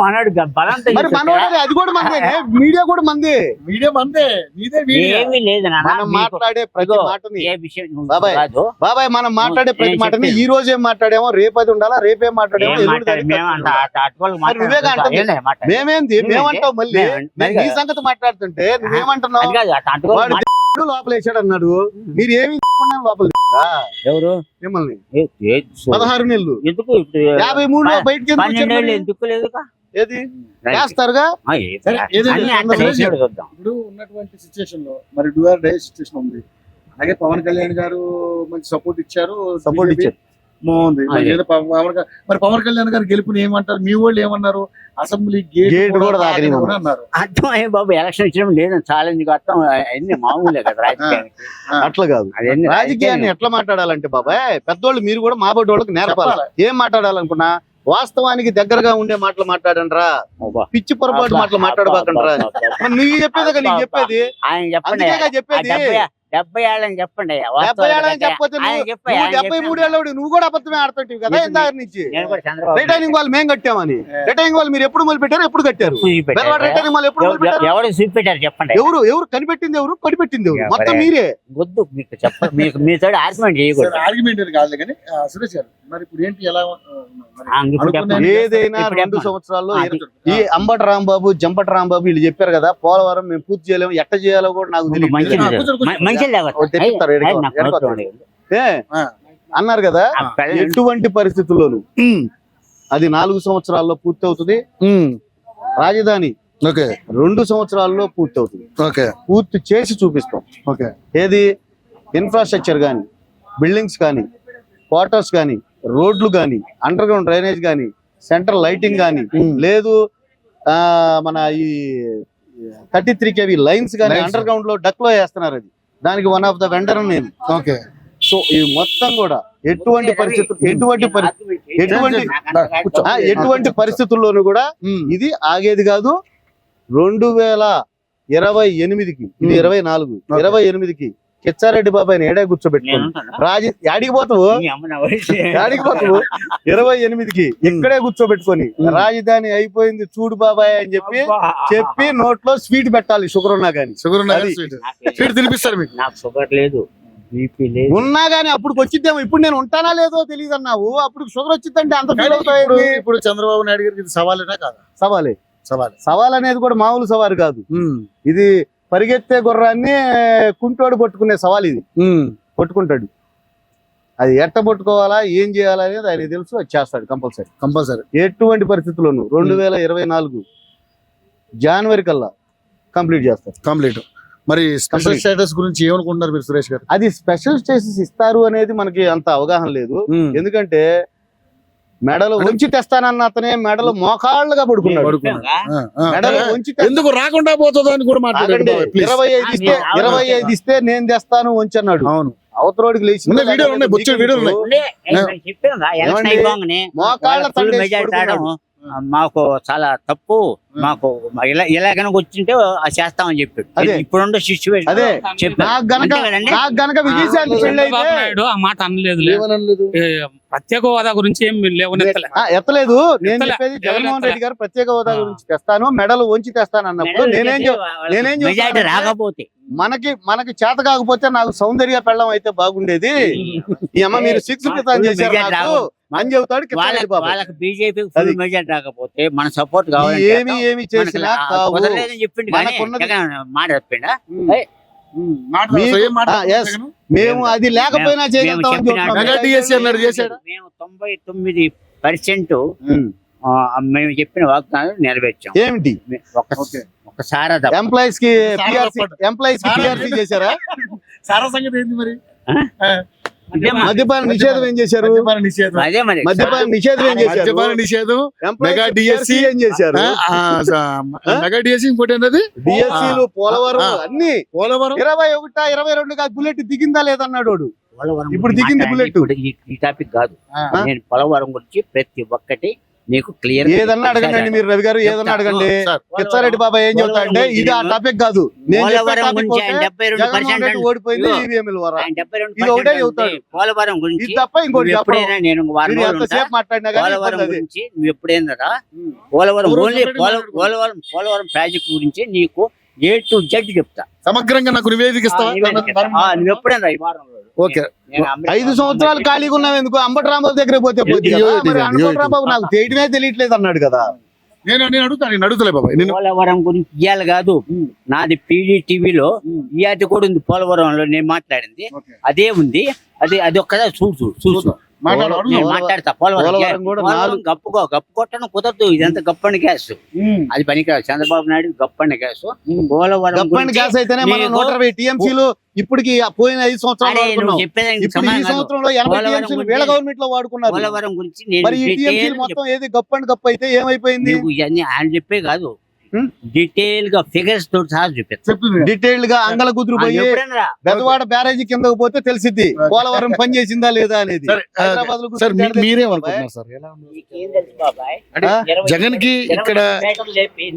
మనోడు బలంతో మరి మనోడే, అది కూడా మందే, మీడియా కూడా మంది. మీడియా మందే, నీదే మీడియా. ఏమీ లేదు నాన్న. మనం మాట్లాడే ప్రతి మాటని ఏ విషయం నువ్వు బాబాయ్, కాదు. బాబాయ్ మనం మాట్లాడే ప్రతి నేను మాటని చెప్పేది. ఈ రోజు ఏం మాట్లాడామో రేపు అది ఉండాలా, రేపేం మాట్లాడామో ఏం ఎల్లుండి మాట్లాడు, దానికి మేము అంత అటువలకు మరి నువ్వే మాట్లాడుకుంటాం. అంటుంది. ఏంలే మాట్లాడు. మేమేంది మేమంటావు మళ్ళీ, మరి నీ సంగతి మాట్లాడుతుంటే నువ్వేమంటున్నావు? అది కాదు, అటువలకు వాడు లోపల వేసాడు అన్నాడు, మీరు ఏమి లోపల ఎవరు మిమ్మల్ని ఏ 16 నెలలు ఎందుకు ఇప్పుడు 53 బయటకి ఎందుకు 12 వచ్చారు ఏళ్ళు మరి? ఎందుకు లేదు ఏది చేస్తారుగా? సరే, ఏదైనా అన్ని అందరూ అట్లా చేసాడు చూద్దాం. ఇప్పుడు ఉన్నటువంటి సిచ్యువేషన్ లో మరి డూ ఆర్ డై సిచ్యువేషన్ ఉంది. అలాగే పవన్ కళ్యాణ్ గారు మంచి సపోర్ట్ ఇచ్చారు, సపోర్ట్ ఇచ్చారు. బాగుంది. మరి అదే. ఏదో మరి పవన్ కళ్యాణ్ గారు గెలుపుని ఏమంటారు? మీ వాళ్ళు ఏమన్నారు? అసెంబ్లీ గేట్ గేట్ కూడా తాకని కూడా అన్నారు. అర్థం అయ్యి బాబు, ఎలక్షన్ వచ్చినప్పుడు లేదు ఛాలెంజ్ అర్థం అన్ని మామూలే కదా రాజకీయానికి. అట్లా కాదు, అదన్నీ రాజకీయాన్ని ఎట్లా మాట్లాడాలంటే బాబాయ్, పెద్దోళ్ళు మీరు కూడా మాబోటి వాళ్ళకి నేర్పాలి. చెప్పాలి. ఏం మాట్లాడాలనుకున్నా వాస్తవానికి దగ్గరగా ఉండే మాటలు మాట్లాడండి రా, అబ్బా. పిచ్చి పొరపాటు మాటలు మాట్లాడబాకండి రా. మరి నువ్వు చెప్పేది నీకు చెప్పేది, ఆయన చెప్పండి, అందుకేగా చెప్పేది. 70 ఏళ్ళని చెప్పండి. 70 ఏళ్ళని చెప్పకపోతే నువ్వు 73 ఏళ్ళోడు, నువ్వు కూడా అబద్ధమే ఆడుతుంటావు కదా ఇందాక నుంచి. నేను కూడా చంద్రబాబు రిటైనింగ్ వాళ్ళు మేము కట్టామని, రిటైనింగ్ వాళ్ళు మీరు ఎప్పుడు మొదలు పెట్టారు, ఎప్పుడు కట్టారు? బెల్వాడ రిటైనింగ్ వాళ్ళు ఎప్పుడు మొదలు పెట్టారు? ఎవరు చూపెట్టారు చెప్పండి. ఎవరు ఎవరు కనిపెట్టింది, ఎవరు పడిపెట్టింది ఎవరు? మొత్తం మీరే. వద్దు మీకు చెప్ప మీతో ఆర్గ్యుమెంట్ చేయకూడదు. ఆర్గ్యుమెంట్ కాదు కానీ సురేష్ గారు మరి ఇప్పుడు ఏంటి ఎలా మరి ఇప్పుడు అనుకునే- చెప్పండి. ఏదైనా ఇప్పుడు 2 చెప్పండి. సంవత్సరాల్లో అది. ఈ అంబటి రాంబాబు జంపటి రాంబాబు వీళ్ళు చెప్పారు కదా, పోలవరం మేము పూర్తి చేయలేము, ఎట్ట చేయాలో కూడా నాకు తెలియదు. మంచిది కూర్చో. మంచిది లేకపోతే. తెప్పిస్తారు, ఏయ్, ఎడగొ- నాకు ఎడగొ- నోట్లో ఉండేది. ఏ, ఆ, అన్నారు కదా, ఆ పెళ్ళి- ఎటువంటి పరిస్థితుల్లోనూ అది 4 సంవత్సరాల్లో పూర్తి అవుతుంది. రాజధాని ఓకే 2 సంవత్సరాల్లో పూర్తి అవుతుంది. ఓకే పూర్తి చేసి చూపిస్తాం. ఓకే ఏది ఇన్ఫ్రాస్ట్రక్చర్ కానీ, బిల్డింగ్స్ కానీ, క్వార్టర్స్ కానీ, రోడ్లు కానీ, అండర్ గ్రౌండ్ డ్రైనేజ్ కానీ, సెంట్రల్ లైటింగ్ కానీ, లేదు మన ఈ 33 kV లైన్స్ కానీ Lines. అండర్ గ్రౌండ్ లో డక్ లో వేస్తున్నారు. అది దానికి వన్ ఆఫ్ ద వెండర్ నేను. ఓకే సో ఇది మొత్తం కూడా ఎటువంటి పరిస్థితులు ఎటువంటి పరిస్థితుల్లోనూ కూడా ఇది ఆగేది కాదు. 2028కి ఇది 24 28కి కిచ్చారెడ్డి బాబాయ్ ఏడే కూర్చోబెట్టుకోండి. యాడికి పోతావు, యాడికి పోతావు? 28కి ఇక్కడే కూర్చోబెట్టుకొని రాజధాని అయిపోయింది చూడు బాబాయ్ అని చెప్పి నోట్లో స్వీట్ పెట్టాలి. షుగర్ ఉన్నా గానీ, షుగర్ అది. స్వీట్ తినిపిస్తారు మీకు. నాకు షుగర్ లేదు, బీపీ లేదు. ఉన్నా గానీ అప్పుడు వచ్చిద్దేమో. ఇప్పుడు నేను ఉంటానా లేదో తెలియదు అన్నావు, అప్పుడు షుగర్ వచ్చిందంటే అంత ఫీల్ ఇప్పుడు అవుతాయి. ఇప్పుడు చంద్రబాబు నాయుడు గారికి ఇది సవాలేనా కాదా? సవాలే. సవాల్. సవాల్ అనేది కూడా మామూలు సవాలు కాదు. ఇది పరిగెత్తే గుర్రాన్ని కుంటోడు పట్టుకునే సవాల్. ఇది పట్టుకుంటాడు. అది ఎట్ట పట్టుకోవాలా, ఏం చేయాలా అనేది ఆయన తెలుసు, అది చేస్తాడు కంపల్సరీ. ఎటువంటి పరిస్థితుల్లోనూ 2024 జనవరి కల్లా కంప్లీట్ చేస్తారు. కంప్లీట్. మరి స్పెషల్ స్టేటస్ గురించి ఏమనుకుంటున్నారు మీరు సురేష్ గారు? అది స్పెషల్ స్టేటస్ ఇస్తారు అనేది మనకి అంత అవగాహన లేదు. ఎందుకంటే మెడలు ఉంచి తెస్తానన్న అతనే మెడలు మోకాళ్ళుగా పడుకున్నాడు. మెడలు ఉంచి ఎందుకు రాకుండా పోతుందో అని కూడా మాట్లాడండి. 25 ఇస్తే నేను తెస్తాను ఉంచి అన్నాడు. అవును, అవతరోడికి లేచి వీడియోలు ఉన్నాయి, బొచ్చెడు వీడియోలు ఉన్నాయి. మోకాళ్ళ తండ్రి మెజార్టీ రావడం మాకు చాలా తప్పు. మాకు ఇలాగనక వచ్చింటే అది చేస్తామని చెప్పాడు. అదే. ఇప్పుడున్న సిచ్యువేషన్ అదే చెప్పాడు. నాకు గనక విజయశాంతి పెళ్లి అయితే చంద్రబాబు నాయుడు ఆ మాట అనలేదు. ఏమనలేదు? ప్రత్యేక హోదా గురించి ఏం లేవనెత్తలే. ఎత్తలేదు. నేను ఎత్తలే. చెప్పేది జగన్మోహన్ ఎత్తలే. రెడ్డి గారు ప్రత్యేక హోదా గురించి తెస్తాను, మెడలు వంచి తెస్తాను అన్నప్పుడు నేనేం మెజార్టీ చెప్తానంటే, రాకపోతే మనకి చేత కాకపోతే నాకు సౌందర్య పెళ్ళం అయితే బాగుండేది. ఈ అమ్మ మీరు 6 పితాన్ చేశారు నాకు అని చెబుతాడు కిచ్చారెడ్డి బాబు. వాళ్ళకి బీజేపీ అది. మెజార్టీ రాకపోతే మన సపోర్ట్ కావాలి. ఏమి చేసినా కావు. చెప్పిండు మనకున్నది- మాట చెప్పిండా. మేము అది లేకపోయినా చేయగలుగుతామని చెప్తున్నాం. మెగా డిఎస్సీ అన్నాడు, చేశాడా? మేము 99% మేము చెప్పిన వాగ్దానాలు నెరవేర్చాం. ఏమిటి? ఒకసారి తప్ప. ఎంప్లాయీస్ కి సారా ఎంప్లాయీస్ కి PRC చేశారా? సారా సంగతి ఏంటి మరి? ఇదే మరి. మద్యపాన నిషేధం ఏం చేశారు? మద్యపాన నిషేధం, అదే మరి మద్యపాన నిషేధం ఏం చేశారు? మద్యపాన నిషేధం, మెగా DSC ఏం చేశారు? మెగా డిఎస్సి, ఇంకోటి ఏంటది డిఎస్సీలు, పోలవరం అన్ని పోలవరం 21 22 కాదు, బుల్లెట్ దిగిందా లేదన్నాడు వాడు. పోలవరం ఇప్పుడు దిగింది మాట్లాడి బుల్లెట్. ఇప్పుడు ఈ టాపిక్ కాదు. నేను పోలవరం గురించి ప్రతి ఒక్కటి నీకు క్లియర్ ఏదన్నా అడగండి మీరు, రవి గారు ఏదన్నా అడగండి. సార్, కిచ్చారెడ్డి బాబా ఏం చెప్తా అంటే ఇది ఆ టాపిక్ కాదు, నేను చెప్పే పోలవరం టాపిక్ గురించి ఒకటే, ఆయన 72% జగన్మోహన్ రెడ్డి ఓడిపోయింది ఇదిగో. ఈవీఎంల ద్వారా. ఆయన 72% ఇది ఒకటే చెబుతాడు. పోలవరం గురించి ఇది తప్ప ఇంకోటి నువ్వు చెప్పడం. ఎప్పుడైనా నేను వారం మీరు రోజులు ఉంటా. ఎంతసేపు మాట్లాడినా కానీ పోలవరం ఇబ్బంది అది. గురించి నువ్వు ఎప్పుడైనా పోలవరం ఎవరో ఓన్లీ చెప్పండి మాట్లాడు. పోలవరం ప్రాజెక్ట్ గురించి నీకు A to Z చెప్తా. సమగ్రంగా నాకు నివేదిక ఇస్తావా? నువ్వు ఎప్పుడైనా ఈ వారం రోజులు. ఓకే. నేను అమెరికా 5 సంవత్సరాలు ఖాళీగా ఉన్నాం ఎందుకు? అంబటి రాంబాబు దగ్గర పోతే పోద్ది కదా. మరి అంబటి రాంబాబు నాకు చేయడమే తెలియట్లేదు అన్నాడు కదా. నేను అడుగుతలే బాబాయ్. నేను పోలవరం గురించి ఇయ్యాలి కాదు, నాది పీడీ టీవీలో ఇయాది కూడా ఉంది. పోలవరంలో నేను మాట్లాడింది అదే ఉంది. అది ఒక్కదా చూడు మాట్లాడు, అడుగు. నేను మాట్లాడతా. పోలవరం పోలవరం కూడా గప్పు కొట్టడం కుదరదు. ఇదంతా గప్పని గ్యాస్, అది పనికిరాదు. చంద్రబాబు నాయుడు గప్పని గ్యాస్. పోలవరం గప్పని గ్యాస్ అయితేనే మనం 120 టీఎంసీలు ఇప్పటికి పోయిన 5 సంవత్సరాలు వాడుకున్నాం. ఇప్పుడు ఈ సంవత్సరంలో 80 టీఎంసీలు వీళ్ళ గవర్నమెంట్ లో వాడుకున్నారు. పోలవరం గురించి నేను మరి ఈ టీఎంసీలు మొత్తం ఏది గప్పు అయితే ఏమైపోయింది? నీకు ఇవన్నీ ఆయన చెప్పే కాదు, డీటెయిల్ గా ఫిగర్స్ తోటి సహా చూపిస్తా. చెప్తుంది. డీటెయిల్డ్ గా అంగల కుదురు పోయి ఎప్పుడైనా బెదవాడ బ్యారేజీ కిందకు పోతే తెలిసిద్ది పోలవరం పని చేసిందా లేదా అనేది. సరే, హైదరాబాద్ లో సార్ కూర్చొని మీరేమనుకుంటున్నారు సార్? ఎలా ఉంది? నీకేం తెలుసు బాబాయ్? అంటే జగన్ కి ఇక్కడ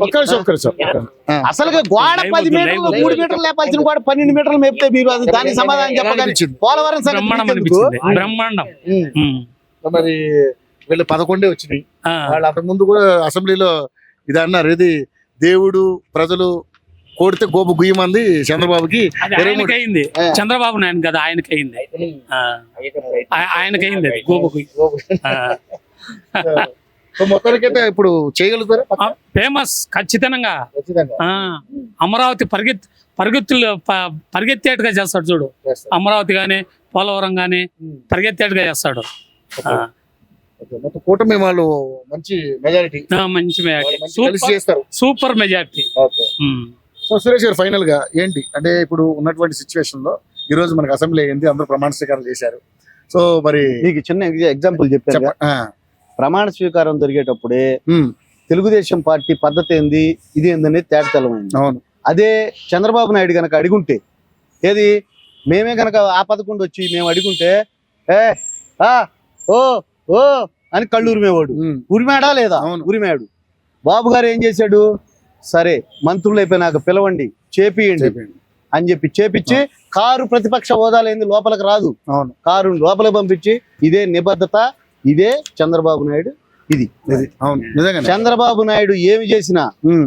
ఒక్క నిమిషం. అసలు గోడ 10 మీటర్లు 3 మీటర్లు లేపాల్సిన గోడ 12 మీటర్లు మేపితే మీరు అది దానికి సమాధానం చెప్పగానే పోలవరం సంగతి బ్రహ్మాండం మీకెందుకు? అనిపించింది. బ్రహ్మాండం. మరి వీళ్ళు 11 వచ్చినాయి. ఆ. వాళ్ళు అంతకు ముందు కూడా అసెంబ్లీలో ఇది అన్నారు, ఇది దేవుడు ప్రజలు కోడితే గోపు గుయ్యమంది చంద్రబాబుకి అది 23. ఆయనకయింది. చంద్రబాబు నాయుడు కదా ఆయనకయింది. ఆయనకయింది అది గోబకు. సో మొత్తానికైతే ఇప్పుడు చేయగలుగుతారా? ఫేమస్ ఖచ్చితంగా. ఖచ్చితంగా. అమరావతి పరిగెత్తేట్టుగా చేస్తాడు చూడు. అమరావతి గాని పోలవరం గాని పరిగెత్తేట్టుగా చేస్తాడు. ఓకే. మొత్తం కూటమి వాళ్ళు మంచి మెజారిటీ, మంచి మెజార్టీ, కలిసి చేస్తారు. Super majority. Okay. So Suresh గారు ఫైనల్ గా ఏంటి అంటే ఇప్పుడు ఉన్నటువంటి సిచ్యువేషన్ లో ఈ రోజు మనకి అసెంబ్లీ అయింది, అందరూ ప్రమాణ స్వీకారం చేశారు. సో మరి మీకు చిన్న ఎగ్జాంపుల్ చెప్పాను. ప్రమాణ స్వీకారం జరిగేటప్పుడే తెలుగుదేశం పార్టీ పద్ధతి ఏంది ఇది ఏందనేది తేటతెల్లమైంది. అవును. అదే చంద్రబాబు నాయుడు గనక అడిగుంటే, ఏది మేమే గనక ఆ పదకొండు వచ్చి మేము అడిగుంటే ఓ ఓ అని కళ్ళు ఉరిమేవాడు. ఉరిమాడా లేదా? ఉరిమాడు. బాబు గారు ఏం చేశాడు? సరే మంత్రులు అయిపోయినాక పిలవండి, చేపియండి అని చెప్పి చేపించి కారు ప్రతిపక్ష హోదా లేని లోపలికి రాదు. అవును. కారు లోపలికి పంపించి ఇదే నిబద్ధత, ఇదే చంద్రబాబు నాయుడు. ఇది అవును నిజంగా చంద్రబాబు నాయుడు ఏమి చేసినా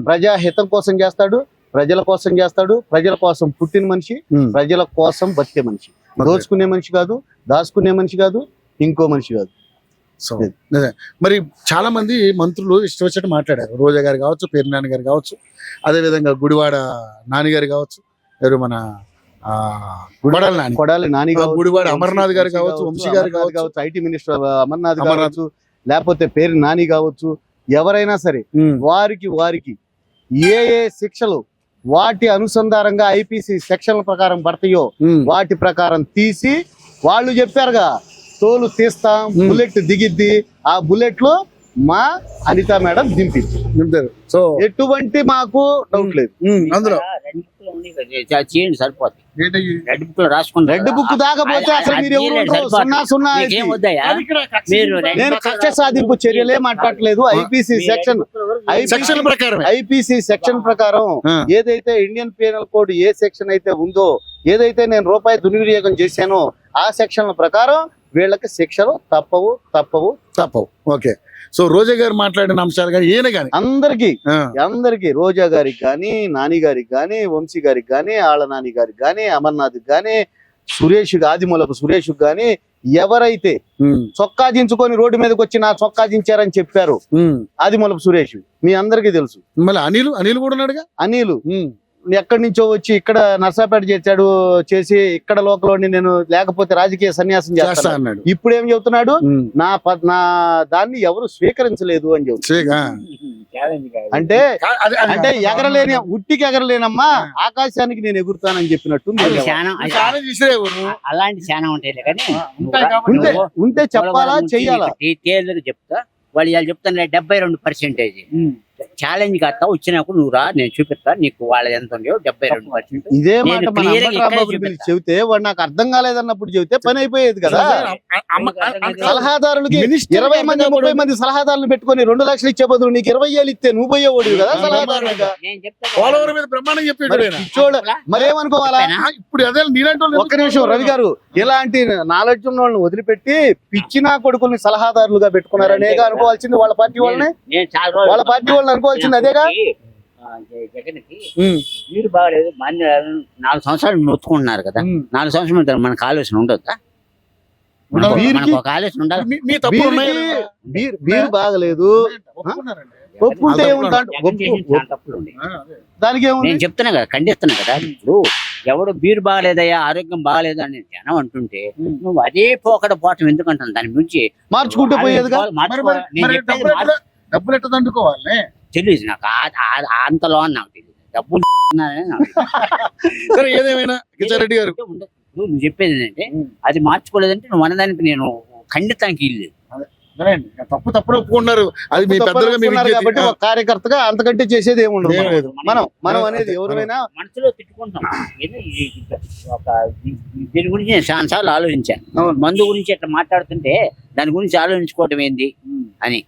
ప్రజాహితం కోసం చేస్తాడు, ప్రజల కోసం చేస్తాడు. ప్రజల కోసం పుట్టిన మనిషి, ప్రజల కోసం బతికే మనిషి. దోచుకునే మనిషి కాదు, దాచుకునే మనిషి కాదు, ఇంకో మనిషి కాదు. సో మరి చాలా మంది మంత్రులు ఇష్టం వచ్చినట్టు మాట్లాడారు. రోజా గారు కావచ్చు, పేరు నాని గారు కావచ్చు, అదే విధంగా గుడివాడ నాని గారు కావచ్చు, ఎవరు మన కొడాలి నాని కావచ్చు, గుడివాడ అమర్నాథ్ గారు కావచ్చు, వంశీ గారు కావచ్చు, ఐటీ మినిస్టర్ అమర్నాథ్ కావచ్చు, లేకపోతే పేరు నాని కావచ్చు, ఎవరైనా సరే వారికి ఏ శిక్షలు వాటి అనుసంధానంగా ఐపీసీ సెక్షన్ల ప్రకారం పడతాయో వాటి ప్రకారం తీసి వాళ్ళు చెప్పారుగా తోలు తీస్తాం, బుల్లెట్ దిగిద్ది. ఆ బుల్లెట్ లో మా అనిత మేడం దింపారు. సో ఎటువంటి మాకు డౌట్ లేదు అందులో. చేయండి సరిపోతుంది. రెడ్ బుక్ లో రాసుకుని రెడ్ బుక్ దాకపోతే అసలు మీరు ఎవరు 0-0 నేను కక్ష సాధింపు చర్యలే మాట్లాడలేదు. ఐపీసీ సెక్షన్ ప్రకారం ఏదైతే ఇండియన్ పీనల్ కోడ్ ఏ సెక్షన్ అయితే ఉందో, ఏదైతే నేను రూపాయి దుర్వినియోగం చేశానో ఆ సెక్షన్ల ప్రకారం వీళ్ళకి శిక్షలు తప్పవు. ఓకే. సో రోజా గారు మాట్లాడిన అంశాలు కానీ ఈయన కానీ అందరికి రోజా గారికి కానీ, నాని గారికి కానీ, వంశీ గారికి కానీ, ఆళ్ళ నాని గారికి కానీ, అమర్నాథ్ కానీ, ఆదిమూలపు సురేష్ కానీ ఎవరైతే చొక్కా దించుకొని రోడ్డు మీదకి వచ్చి నా చొక్కా దించారని చెప్పారు ఆదిమూలపు సురేష్ మీ అందరికీ తెలుసు. మళ్ళీ అనిల్ కూడా ఉన్నాడుగా. అనిల్ ఎక్కడి నుంచో వచ్చి ఇక్కడ నర్సాపేట చేసి ఇక్కడ లోకల్ నేను లేకపోతే రాజకీయ సన్యాసం చేస్తా అన్నాడు. ఇప్పుడు ఏం చెబుతున్నాడు? నా దాన్ని ఎవరు స్వీకరించలేదు అని చెబుతున్నాడు. అంటే అది- అది- అంటే ఎగరలేని ఉట్టికి ఎగరలేనమ్మా ఆకాశానికి నేను ఎగురుతానని చెప్పినట్టు అది శానం చాలా చేసిరే ఎవరు? అలాంటి శానం ఉంటాయి కానీ ఉంటాయి కాబట్టి ఉంటే ఉంటే చెప్పాలా చెయ్యాలా డీటెయిల్ చెప్తా వాళ్ళు ఇవాళ చెప్తాను 72%. ఛాలెంజ్ కాస్తా వచ్చినప్పుడు నువ్వు రా, నేను చూపిస్తా నీకు వాళ్ళ ఎంత ఉండేవో 72%. ఇదే మాట నేను మన clear గా అంబటి ఇక్కడే రాంబాబు చూపిస్తా. పిలిచి చెబితే వాడు నాకు అర్థం కాలేదన్నప్పుడు చెబితే పని అయిపోయేది కదా. సలహాదారులకి మినిస్టర్ 20 మంది 30 మంది సలహాదారులు పెట్టుకొని 2 లక్షలు ఇచ్చే బదులు నీకు 20,000 ఇస్తే నువ్వు పోయేవాడు కదా సలహాదారులుగా. నేను చెప్తా పోలవరం మీద బ్రహ్మాండం చెప్పాడు ఆయన. పిచ్చోడు మరేమనుకోవాలా? ఇప్పుడు అదే నీలాంటి వాళ్ళు ఒక్క నిమిషం రవి గారు, ఇలాంటి నాలెడ్జ్ ఉన్న వాళ్ళని వదిలిపెట్టి పిచ్చినా కొడుకుల్ని సలహాదారులుగా పెట్టుకున్నారనేగా అనుకోవాల్సింది వాళ్ళ పార్టీ వాళ్ళని. నేను చాలా రోజులు వాళ్ళ పార్టీ వాళ్ళని అనుకోవాల్సింది అదేగా. జగన్కి వీరు బాగలేదు 4 సంవత్సరాలు నొత్తుకుంటున్నారు కదా. 4 సంవత్సరాలు మనకు ఆలోచన ఉండొద్దా? మనకు ఒక ఆలోచన ఉండాలి. మీ తప్పులు ఉన్నాయి వీరు బాగలేదు ఒప్పుకున్నారండి. ఒప్పుకుంటే ఏముంటా జగన్ చేసిన చాలా తప్పులు ఉన్నాయి. దానికి ఏముంది? నేను చెప్తున్నా కదా, ఖండిస్తున్నా కదా. ఇప్పుడు ఎవడు బీరు బాగలేదయ్యా, ఆరోగ్యం బాగలేదు అని జనం అంటుంటే నువ్వు అదే పోకడ పోవటం ఎందుకంటాను? దాని గురించి మార్చుకుంటూ పోయేదిగా. డబ్బులు ఎట్ట దండుకోవాలి? తెలియదు నాకు అంతలో అని నాకు తెలియదు. డబ్బులు సరే ఏదేమైనా కిషారెడ్డి గారు నువ్వు చెప్పేది ఏంటంటే అది మార్చుకోలేదంటే నువ్వు అన్నదానికి నేను ఖండితానికి ఇల్లేదు. అదేనండి, తప్పులు ఒప్పుకున్నారు. అది మీ పెద్దలుగా మీ ఒప్పుకున్నారు కాబట్టి ఒక కార్యకర్తగా అంతకంటే చేసేది ఏముండదు. ఏం లేదు. మనం అనేది ఎవరైనా మనసులో తిట్టుకుంటాం. ఒక దీని గురించి నేను చాలా సార్లు ఆలోచించాను. మందు గురించి అట్లా మాట్లాడుతుంటే దాని గురించి ఆలోచించుకోవటం ఏంది అని.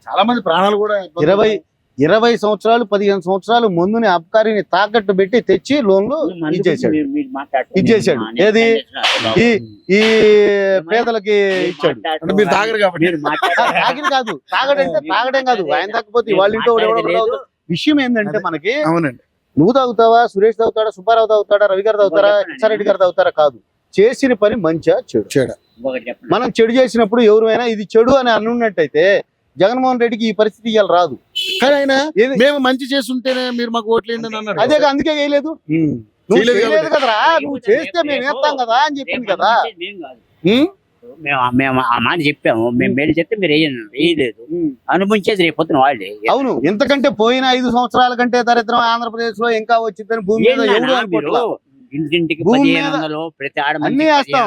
చాలా మంది ప్రాణాలు కూడా 20 సంవత్సరాలు 15 సంవత్సరాలు మందుని అబ్కారీని తాకట్టు పెట్టి తెచ్చి లోన్లు ఇచ్చేసాడు. ఇచ్చేసాడు. ఏది? ఈ పేదలకి ఇచ్చాడు. అంటే మీరు తాగరు కాబట్టి. తాగిన కాదు, తాగడం కాదు. ఆయన తాకపోతే వాళ్ళ ఇంట్లో విషయం ఏంటంటే మనకి, అవునండి, నువ్వు తాగుతావా, సురేష్ తాగుతాడా, సుబ్బారావు తాగుతాడా, రవి గారు తాగుతారా, కిషారెడ్డి గారు తాగుతారా? కాదు. చేసిన పని మంచిగా చెడు. మనం చెడు చేసినప్పుడు ఎవరైనా ఇది చెడు అని అనున్నట్టయితే జగన్మోహన్ రెడ్డికి ఈ పరిస్థితి ఇవాళ రాదు. కానీ ఆయన మేము మంచి చేస్తుంటేనే మీరు మాకు ఓట్లేండి అని అన్నారు. అదే అందుకే వేయలేదు. నువ్వు చేయలేదు కదరా, నువ్వు చేస్తే మేము వేస్తాం కదా అని చెప్పింది కదా. మేము ఆ మాట చెప్పాము. మేము మేలు చెప్తే మీరు వేయలేదు. అనుభవించేది రేపొద్దున వాళ్ళే. అవును, ఎంతకంటే పోయిన 5 సంవత్సరాల కంటే దరిద్రం ఆంధ్రప్రదేశ్ లో ఇంకా వచ్చిందని భూమి మీద ఎవరు అనుకోవట్లా. ఇంటింటికి భూమి 1500 ప్రతి ఆడ అన్ని వేస్తాం.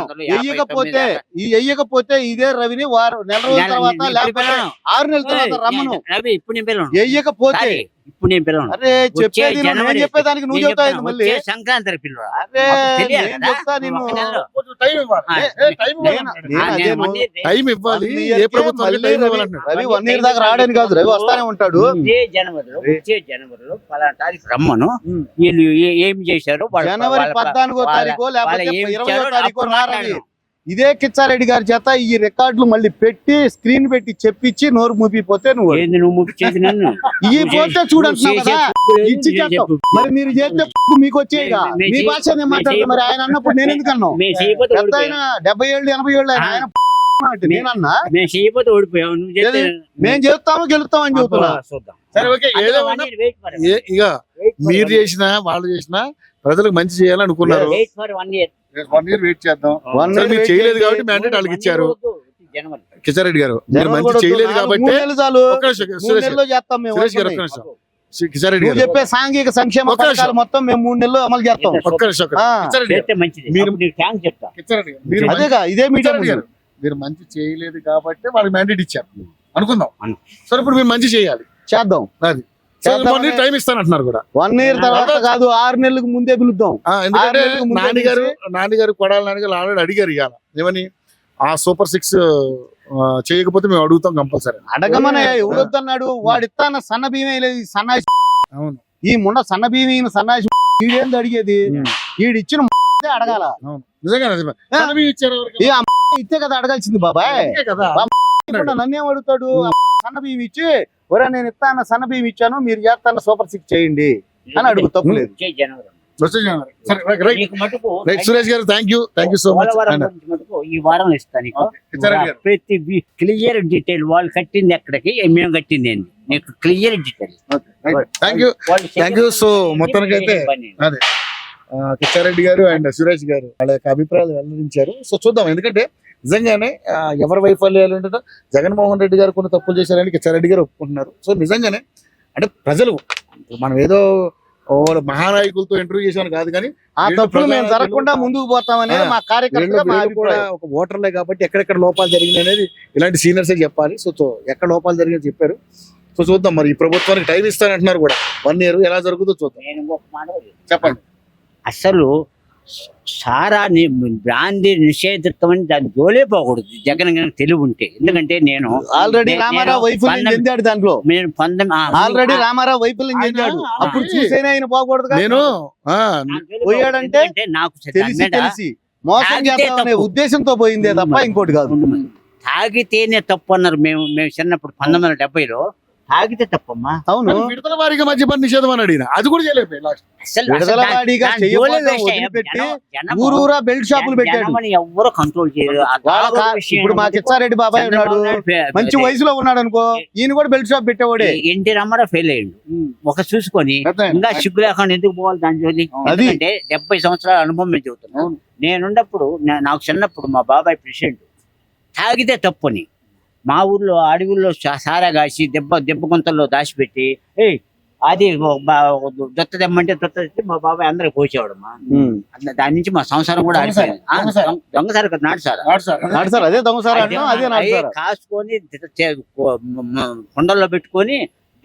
వెయ్యకపోతే ఇదే రవిని నెల రోజుల తర్వాత లేకపోతే 6 నెలల తర్వాత రమ్మను. రవి ఇప్పుడు నేను పిల్లలు వెయ్యకపోతే ఇప్పుడు నేను పిల్లలు అరే చెప్పేది నేను చెప్పేదానికి నువ్వు చెప్తావు మళ్ళీ. సంక్రాంతి పిల్లలు అరే నేను చెప్తా నిన్ను. కొంచెం టైం ఇవ్వాలి. టైం ఇవ్వాలి. ఏ ప్రభుత్వం టైం ఇవ్వాలంటున్నాడు. రవి 1 year దాకా రావడానికి కాదు, రవి వస్తానే ఉంటాడు. వచ్చే జనవరిలో పలానా తారీఖు రమ్మను. వీళ్ళు ఏం చేశారు జనవరి 14వ తారీఖు లేకపోతే 20వ తారీఖు రారని ఇదే కిచ్చారెడ్డి గారి చేత ఈ రికార్డులు మళ్ళీ పెట్టి స్క్రీన్ పెట్టి చెప్పించి నోరు మూపిపోతే నువ్వు ఈ పోతే చూడంటున్నావు కదా, ఇచ్చి చేస్తావు. మరి మీరు చేస్తే మీకు వచ్చేగా మీ భాష మాట్లాడుతుంది. మరి ఆయన అన్నప్పుడు నేను ఎందుకు అన్నావు? పెద్ద ఆయన 70 ఏళ్ళు 80 ఏళ్ళు ఆయన నేనన్నా మేము చేస్తాము గెలుస్తాం అని చెబుతున్నా. సరే ఓకే, ఏదేమైనా ఇక మీరు చేసినా వాళ్ళు చేసినా ప్రజలకు మంచి చేయాలనుకున్నారు. 1 year వెయిట్ చేద్దాం. మీరు చేయలేదు కాబట్టి మ్యాండేట్ వాళ్ళకి ఇచ్చారు. కిషారెడ్డి గారు మీరు మంచి చేయలేదు కాబట్టి కిషారెడ్డి గారు చెప్పే సాంఘిక సంక్షేమ పథకాలు మొత్తం మేము 3 నెలలు అమలు చేస్తాం. అదేగా ఇదే మీడియా. మీరు మంచి చేయలేదు కాబట్టి వాళ్ళకి మ్యాండేట్ ఇచ్చారు అనుకుందాం. సరే ఇప్పుడు మీరు మంచి చేయాలి, చేద్దాం. అది టైం ఇస్తానంటున్నారు కూడా. 1 year తర్వాత కాదు, 6 నెలలకు ముందే పిలుద్దాం. ఎందుకంటే నాన్నగారు కొడాలి నాన్నగారు ఆల్రెడీ అడిగారు ఇవాళ ఏమని, ఆ సూపర్ 6 చేయకపోతే మేము అడుగుతాం కంపల్సరీ. అడగమనే ఎవరొద్దన్నాడు? వాడు ఇస్తాన సన్న బియ్యం లేదు, సన్నాసి. అవును, ఈ ముండ సన్న బియ్యం సన్నాసి వీడేంది అడిగేది? వీడు ఇచ్చిన అడగాల. నిజంగా ఇచ్చే కదా అడగాల్సింది బాబాయ్. నన్నేం అడుగుతాడు? సన్న బియ్యం ఇచ్చి ఒరే నేను ఇస్తాను సన్న బియ్యం ఇచ్చాను, మీరు చేస్తాను సూపర్ 6 చేయండి అని అడుగు, తప్పులేదు. సురేష్ గారు థ్యాంక్ యూ సో మచ్. ఈ వారం ఇస్తాను ప్రతి క్లియర్ డీటెయిల్. వాళ్ళు కట్టింది ఎక్కడికి, మేము కట్టింది ఏంటి, నీకు clear detail. Thank you. So మొత్తానికైతే అదే కిషారెడ్డి గారు అండ్ సురేష్ గారు వాళ్ళ యొక్క అభిప్రాయాలు వెల్లడించారు. సో చూద్దాం, ఎందుకంటే నిజంగానే ఎవరి వైఫల్యాలు ఏంటంటే జగన్మోహన్ రెడ్డి గారు కొన్ని తప్పులు చేశారని కిచ్చారెడ్డి గారు ఒప్పుకుంటున్నారు. సో నిజంగానే అంటే ప్రజలు మనం ఏదో మహానాయకులతో ఇంటర్వ్యూ చేసామని కాదు, కానీ ఆ తప్పులు మేము జరగకుండా ముందుకు పోతామనేది మా కార్యకర్తగా మా వీళ్ళు కూడా అభిప్రాయం. ఒక ఓటర్లే కాబట్టి ఎక్కడెక్కడ లోపాలు జరిగినాయి అనేది ఇలాంటి సీనియర్సే చెప్పాలి. సో ఎక్కడ లోపాలు జరిగినాయి చెప్పారు. సో చూద్దాం, మరి ఈ ప్రభుత్వానికి టైం ఇస్తానంటున్నారు కూడా, 1 year ఎలా జరుగుతుందో చూద్దాం. నేను ఇంకొక మాట చెప్పండి. అసలు సారా బ్రాంతి నిషేధిత్వం అని దాని జోలే పోకూడదు జగన్ గారికి తెలివి ఉంటే. ఎందుకంటే నేను ఆల్రెడీ రామారావు వైఫల్యం చెందాడు దాంట్లో. నేను ఆల్రెడీ రామారావు వైఫల్యం చెందాడు. అప్పుడు చూసేనే ఆయన పోకూడదు. నేను పోయాడంటే నాకు తెలిసి మోసం చేద్దామనే ఉద్దేశంతో పోయిందే తప్ప ఇంకోటి కాదు. తాగితేనే తప్పు అన్నారు. మేము చిన్నప్పుడు 1970లో తాగితే తప్పమ్మా. అవును, విడతల వారీగా మద్యపాన నిషేధం అని అడిగిన, అది కూడా చేయలేదు. అసలు విడుదల వాడిగా దాని జోలే చేయకుండా వేస్ట్ అయ్యా. వదిలిపెట్టి జనం- ఊరూరా బెల్ట్ షాపులు పెట్టాడు. జనమని ఎవ్వరూ కంట్రోల్ చేయరు. ఆ వాళ్ళ తాగుడు కా- విషయం ఇప్పుడు మా కిచ్చారెడ్డి బాబాయ్ ఉన్నాడు, మంచి వయసులో ఉన్నాడు అనుకో, ఈయన కూడా బెల్ట్ షాప్ పెట్టేవాడే. ఎన్టీ రామారావు ఫెయిల్ అయ్యిండు. ఒక చూసుకొని ఇంకా సిగ్గు లేకుండా ఎందుకు పోవాలి దాని జోలి? అది. ఎందుకంటే 70 సంవత్సరాల అనుభవం మేము చెబుతున్నాం. నేనున్నప్పుడు నాకు చిన్నప్పుడు మా బాబాయ్ ప్రెసిడెంట్ తాగితే తప్పుని మా ఊర్లో అడవుల్లో సారా కాసి దెబ్బ గుంతల్లో దాచిపెట్టి అది దొత్త దెమ్మంటే దొత్త తెచ్చి మా బాబాయ్ అందరికి పోసేవాడమ్మా. దాని నుంచి మా సంసారం కూడా ఆడిపోయింది. దొంగసారి కదా, నాటు సారా. అదే దొంగసారా అంటాం, అదే నాటుసారా. కాసుకొని కొండల్లో పెట్టుకొని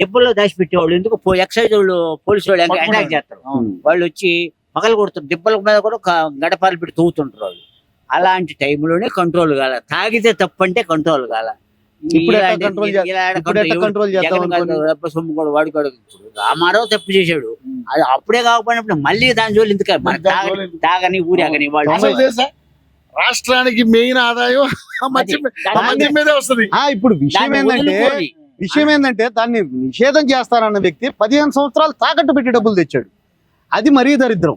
దెబ్బల్లో దాచిపెట్టేవాళ్ళు. ఎందుకు ఎక్సైజ్ వాళ్ళు పోలీసు వాళ్ళు అటాక్ చేస్తారు. వాళ్ళు వచ్చి పగలు కొడుతారు. దెబ్బల మీద కూడా గడపాలు పెట్టి తవ్వుతుంటారు వాళ్ళు. అలాంటి టైంలోనే కంట్రోల్ కాల. తాగితే తప్పంటే కంట్రోల్ కాల. ఇప్పుడు ఎట్లా కంట్రోల్ చేద్దాం అనుకుని? సొమ్ము కూడా వాడుకోడు. రామారావు తప్పు చేశాడు, అది అప్పుడే కాకపోయినప్పుడు మళ్ళీ దాని జోలి ఎందుకు? తాగని ఊరాగని వాళ్ళు అసలు తెలుసా, రాష్ట్రానికి మెయిన్ ఆదాయం ఆ మద్యం మీదే వస్తుంది. ఇప్పుడు విషయం ఏంటంటే దాన్ని నిషేధం చేస్తానన్న వ్యక్తి 15 సంవత్సరాలు తాకట్టు పెట్టి డబ్బులు తెచ్చాడు. అది మరీ దరిద్రం.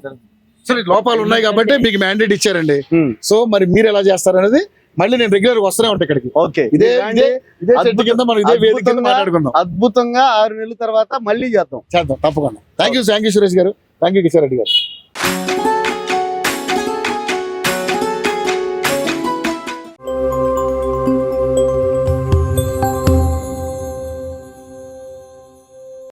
సరే, లోపాలు ఉన్నాయి కాబట్టి మీకు మ్యాండేట్ ఇచ్చారండి. సో మరి మీరు ఎలా చేస్తారనేది మళ్ళీ నేను రెగ్యులర్ వస్తూనే ఉంటాను ఇక్కడికి. ఓకే, ఇదే చెట్టు కింద మనం ఇదే వేదిక కింద మాట్లాడుకుందాం. అద్భుతంగా 6 నెలల తర్వాత మళ్ళీ చేద్దాం. తప్పకుండా. థ్యాంక్ యూ సురేష్ గారు, థ్యాంక్ యూ కిషోర్ రెడ్డి గారు.